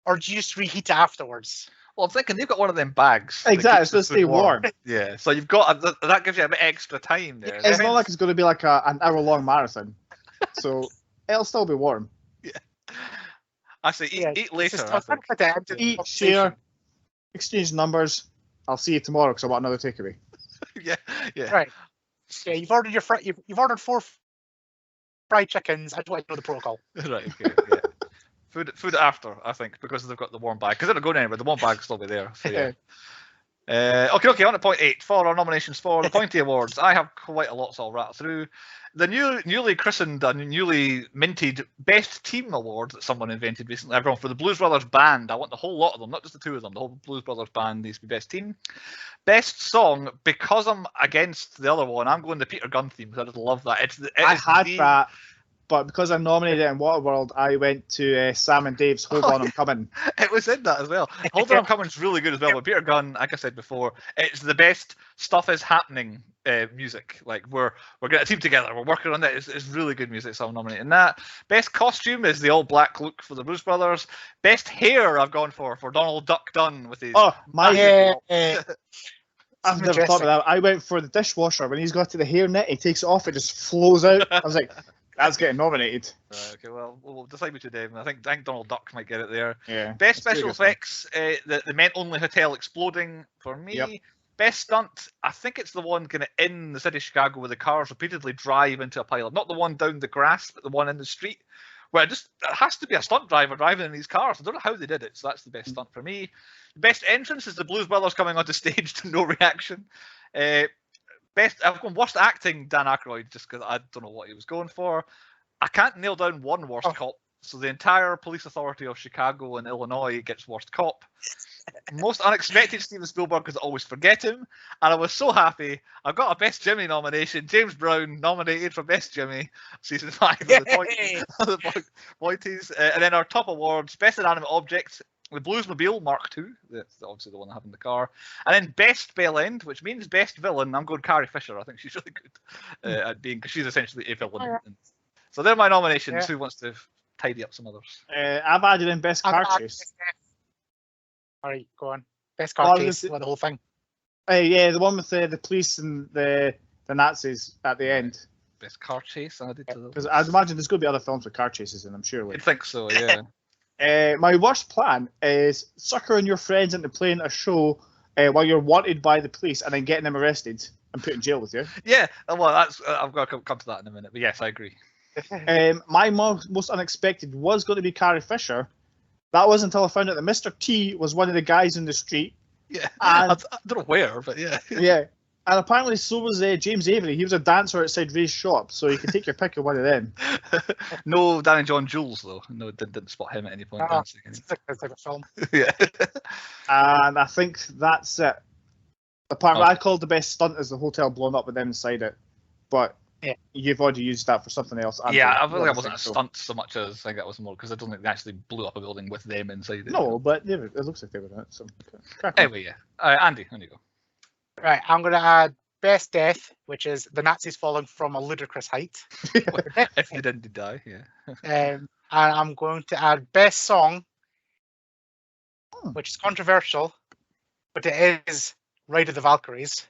Or do you just reheat it afterwards? Well, I'm thinking they've got one of them bags. Exactly, it's supposed to stay warm. Yeah, so you've got that gives you a bit extra time there. It's not like it's going to be like an hour-long marathon, so it'll still be warm. Yeah. I say eat later. Eat, share, exchange numbers. I'll see you tomorrow because I want another takeaway. yeah. Right. Yeah, you've ordered you've ordered 4 fried chickens. I just want to know the protocol. Right. Okay. Yeah. Food after, I think, because they've got the warm bag. Because they're not going anywhere. The warm bag will still be there. So yeah. Okay. On to point 8 for our nominations for the Pointy Awards. I have quite a lot, so I'll rattle through. The newly christened and newly minted Best Team Award that someone invented recently. Everyone for the Blues Brothers Band. I want the whole lot of them, not just the 2 of them. The whole Blues Brothers Band needs to be Best Team. Best Song, because I'm against the other one, I'm going the Peter Gunn theme because I just love that. I had that. But because I nominated it in Waterworld, I went to Sam and Dave's Hold On, I'm Coming. It was in that as well. Hold On, I'm Coming is really good as well. But Peter Gunn, like I said before, it's the best stuff is happening music. Like we're getting a team together, we're working on it. It's really good music, so I'm nominating that. Best costume is the all black look for the Blues Brothers. Best hair I've gone for Donald Duck Dunn with his. Oh my! I've never thought of that. I went for the dishwasher when he's got to the hairnet. He takes it off, it just flows out. I was like. That's getting nominated. Right, okay, well, we'll decide between them. I think Donald Duck might get it there. Yeah. Best special effects, the men-only hotel exploding for me. Yep. Best stunt, I think it's the one kind of in the city of Chicago where the cars repeatedly drive into a pile. Not the one down the grass, but the one in the street. Where it has to be a stunt driver driving in these cars. I don't know how they did it, so that's the best stunt for me. Best entrance is the Blues Brothers coming onto stage to no reaction. I've gone worst acting, Dan Aykroyd, just because I don't know what he was going for. I can't nail down one worst cop, so the entire police authority of Chicago and Illinois gets worst cop. Most unexpected Steven Spielberg, because I always forget him, and I was so happy. I've got a Best Jimmy nomination. James Brown nominated for Best Jimmy, season 5 of the Pointies. And then our top awards: Best Inanimate Object, the Bluesmobile Mark II, that's obviously the one I have in the car, and then Best Bell End, which means Best Villain. I'm going Carrie Fisher. I think she's really good at being, because she's essentially a villain. So they're my nominations. Yeah. Who wants to tidy up some others? I've added in Best Car Chase. All right, go on. Best car chase, the whole thing. Yeah, the one with the police and the Nazis at the end. Best car chase added to those. Because I'd imagine there's going to be other films with car chases in them, surely. I think so, yeah. My worst plan is suckering your friends into playing a show while you're wanted by the police and then getting them arrested and put in jail with you. Yeah, well, that's I've got to come to that in a minute, but yes, I agree. My most unexpected was going to be Carrie Fisher. That was until I found out that Mr. T was one of the guys in the street. Yeah, I don't know where, but yeah. Yeah, and apparently so was James Avery. He was a dancer outside Ray's shop, so you can take your pick of one of them. No Danny John Jules, though. No, didn't spot him at any point dancing. It's like a film. Yeah. And I think that's it. Apart from I called the best stunt is the hotel blown up with them inside it, but you've already used that for something else. Yeah, I feel like it wasn't a stunt so much as I think that was more because I don't think they actually blew up a building with them inside it. No, but it looks like they were in it. So anyway, yeah. Andy, there you go. Right, I'm going to add best death, which is the Nazis falling from a ludicrous height. If they didn't die, yeah. And I'm going to add best song, which is controversial, but it is Ride of the Valkyries.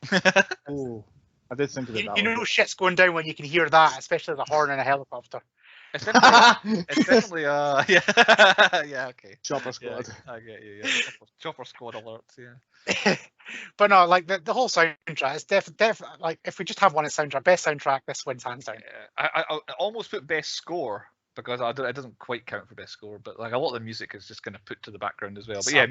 Oh, I did think of that. You know shit's going down when you can hear that, especially the horn in a helicopter. It's definitely yeah, okay. Chopper Squad. Yeah, I get you, yeah. Chopper Squad alerts, yeah. But no, like the whole soundtrack, it's definitely like if we just have one as soundtrack, best soundtrack, this wins hands down. I almost put best score because it doesn't quite count for best score, but like a lot of the music is just kind of put to the background as well. But yeah,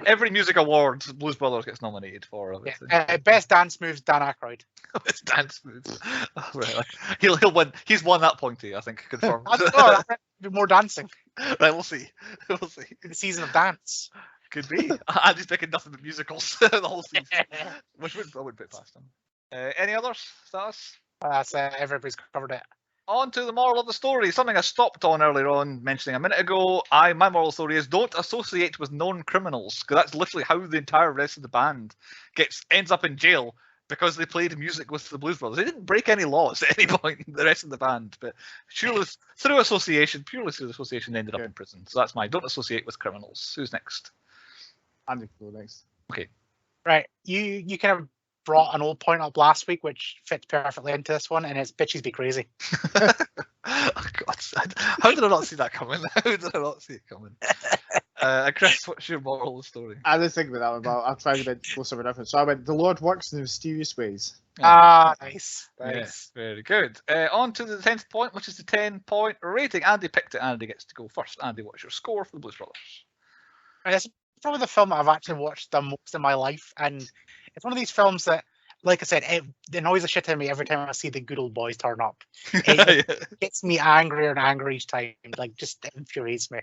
every music award Blues Brothers gets nominated for. Yeah. Best dance moves, Dan Aykroyd. Best dance moves. Oh, right, like, he'll win. He's won that pointy, I think, confirmed. That'd be more dancing. Right, we'll see. We'll see. The season of dance. Could be. Andy's picking nothing but musicals the whole season, which I would put past him. Any others? Status? That's everybody's covered it. On to the moral of the story. Something I stopped on earlier on mentioning a minute ago. My moral of the story is don't associate with known criminals, because that's literally how the entire rest of the band ends up in jail because they played music with the Blues Brothers. They didn't break any laws at any point in the rest of the band, but surely purely through association, they ended up in prison. So that's my don't associate with criminals. Who's next? Andy can go next. Okay. Right. You kind of brought an old point up last week, which fits perfectly into this one, and it's bitches be crazy. Oh, God. How did I not see that coming? How did I not see it coming? Chris, what's your moral of the story? I didn't think about that one, but I'll try to go somewhere different. So I went, the Lord works in mysterious ways. Nice. Yes, very good. On to the 10th point, which is the 10-point rating. Andy picked it. Andy gets to go first. Andy, what's your score for the Blues Brothers? It's probably the film that I've actually watched the most in my life, and it's one of these films that, like I said, it annoys the shit out of me every time I see the good old boys turn up. It gets me angrier and angrier each time. Like, just infuriates me.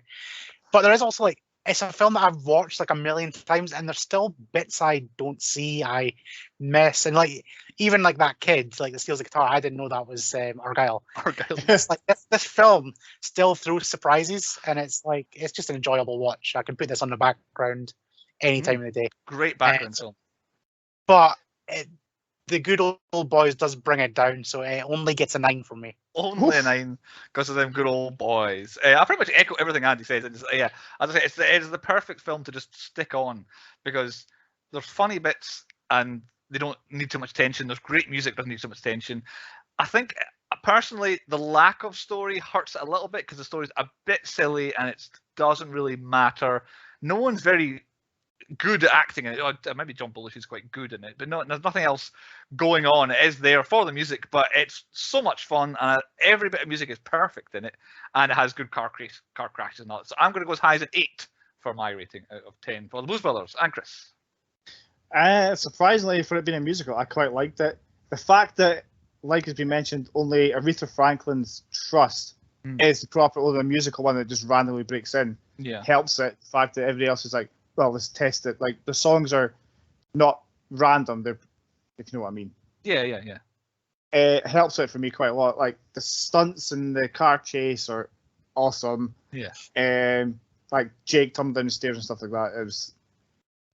But there is also, like, it's a film that I've watched like a million times, and there's still bits I don't see, I miss, and like even like that kid like that steals the guitar, I didn't know that was Argyle. It's like this film still throws surprises, and it's like it's just an enjoyable watch. I can put this on the background any time of the day. Great background film. But the good old boys does bring it down, so it only gets a 9 from me. Only a 9 because of them good old boys. I pretty much echo everything Andy says. As I say, it's the perfect film to just stick on because there's funny bits and they don't need too much tension. There's great music, doesn't need so much tension. I think personally the lack of story hurts it a little bit because the story's a bit silly and it doesn't really matter. No one's very good at acting in it. Maybe John Belushi's quite good in it, but there's nothing else going on. It is there for the music, but it's so much fun, and every bit of music is perfect in it, and it has good car crashes and all that. So I'm going to go as high as an 8 for my rating out of 10 for the Blues Brothers. And Chris? Surprisingly, for it being a musical, I quite liked it. The fact that, like has been mentioned, only Aretha Franklin's Trust is the proper or the musical one that just randomly breaks in helps it. The fact that everybody else is like, well, let's test it. Like, the songs are not random. They're, if you know what I mean. Yeah. It helps it for me quite a lot. Like, the stunts and the car chase are awesome. Yeah. Like, Jake tumbling down the stairs and stuff like that.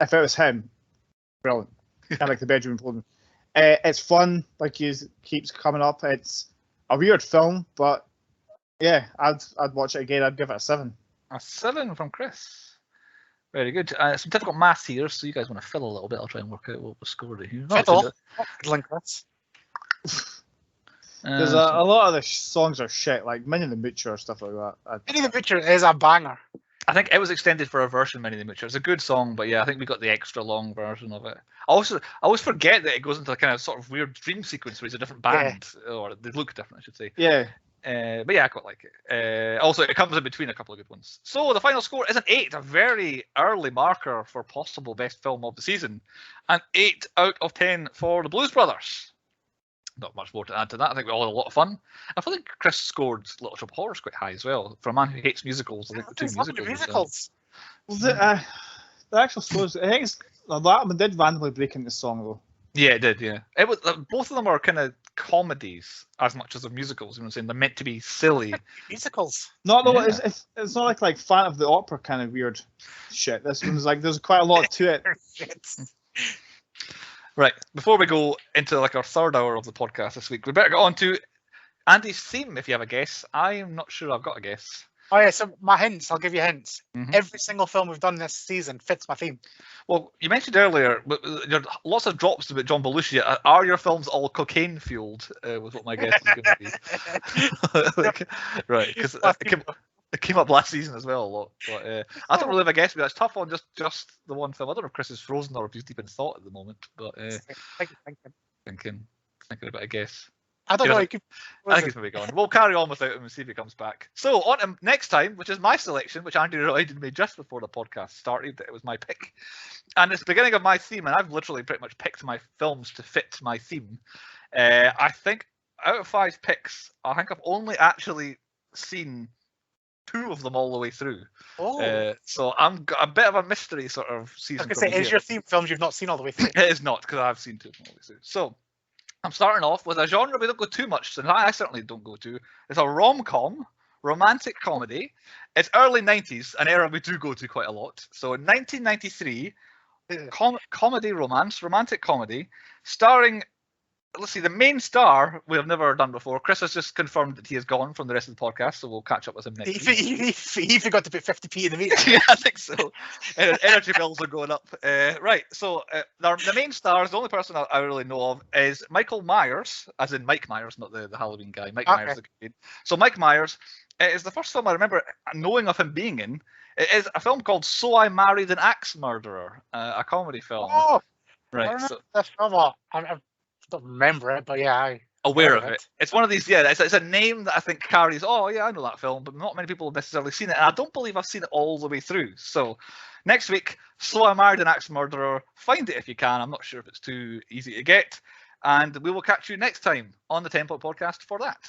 If it was him, brilliant. Kind of like the bedroom implosion. It's fun. Like, he keeps coming up. It's a weird film, but yeah, I'd watch it again. I'd give it a 7. A 7 from Chris. Very good. Some difficult maths here, so you guys want to fill a little bit. I'll try and work out what was scored here. There's a lot of the songs are shit, like Minnie the Moocher or stuff like that. Minnie the Moocher is a banger. I think it was extended for a version, Minnie the Moocher. It's a good song, but yeah, I think we got the extra long version of it. I always forget that it goes into a kind of sort of weird dream sequence where it's a different band, or they look different, I should say. Yeah. But yeah, I quite like it. Also, it comes in between a couple of good ones. So the final score is an 8, a very early marker for possible best film of the season. An 8 out of 10 for the Blues Brothers. Not much more to add to that. I think we all had a lot of fun. I think Chris scored Little Shop of Horrors quite high as well. For a man who hates musicals, I think the two musicals. Well, the actual scores, I think it's That one did randomly break into song though. Yeah, it did. Yeah, it was. Both of them are kind of comedies as much as they're musicals. You know what I'm saying? They're meant to be silly. Musicals. No, Yeah. it's not like Phantom of the Opera kind of weird shit. This one's like there's quite a lot to it. Right, before we go into like our third hour of the podcast this week, we better get on to Andy's theme. If you have a guess, I'm not sure I've got a guess. Oh yeah, so my hints. I'll give you hints. Mhm. Every single film we've done this season fits my theme. Well, you mentioned earlier, there are lots of drops about John Belushi. Are your films all cocaine fueled? Was what my guess is going to be. Like, right, because it came up last season as well a lot. But I don't really have a guess, but it's tough on just the one film. I don't know if Chris is frozen or if he's deep in thought at the moment. But thinking about a guess. I don't know. I think he's maybe gone. We'll carry on without him and see if he comes back. So on to next time, which is my selection, which Andy reminded me just before the podcast started that it was my pick. And it's the beginning of my theme, and I've literally pretty much picked my films to fit my theme. I think out of 5 picks, I think I've only actually seen 2 of them all the way through. Oh. So I'm a bit of a mystery sort of season. I was going to say, is your theme films you've not seen all the way through? It is not, because I've seen 2 of them all the way through. So I'm starting off with a genre we don't go too much, and I certainly don't go to. It's a rom-com, romantic comedy. It's early 90s, an era we do go to quite a lot. So in 1993, comedy romance, romantic comedy, starring, let's see, the main star we have never done before. Chris has just confirmed that he is gone from the rest of the podcast, so we'll catch up with him next week. He forgot to put 50p in the meter. Yeah, I think so. Energy bills are going up. Right, so the main star, the only person I really know of, is Michael Myers, as in Mike Myers, not the Halloween guy. Mike Myers, the comedian. So Mike Myers is the first film I remember knowing of him being in. It is a film called So I Married an Axe Murderer, a comedy film. Oh, right. I don't remember it, but yeah, I aware of it. It's one of these, yeah, it's a name that I think carries, oh yeah, I know that film, but not many people have necessarily seen it, and I don't believe I've seen it all the way through. So next week, So I Married an Axe Murderer. Find it if you can. I'm not sure if it's too easy to get, and we will catch you next time on the Template Podcast for that.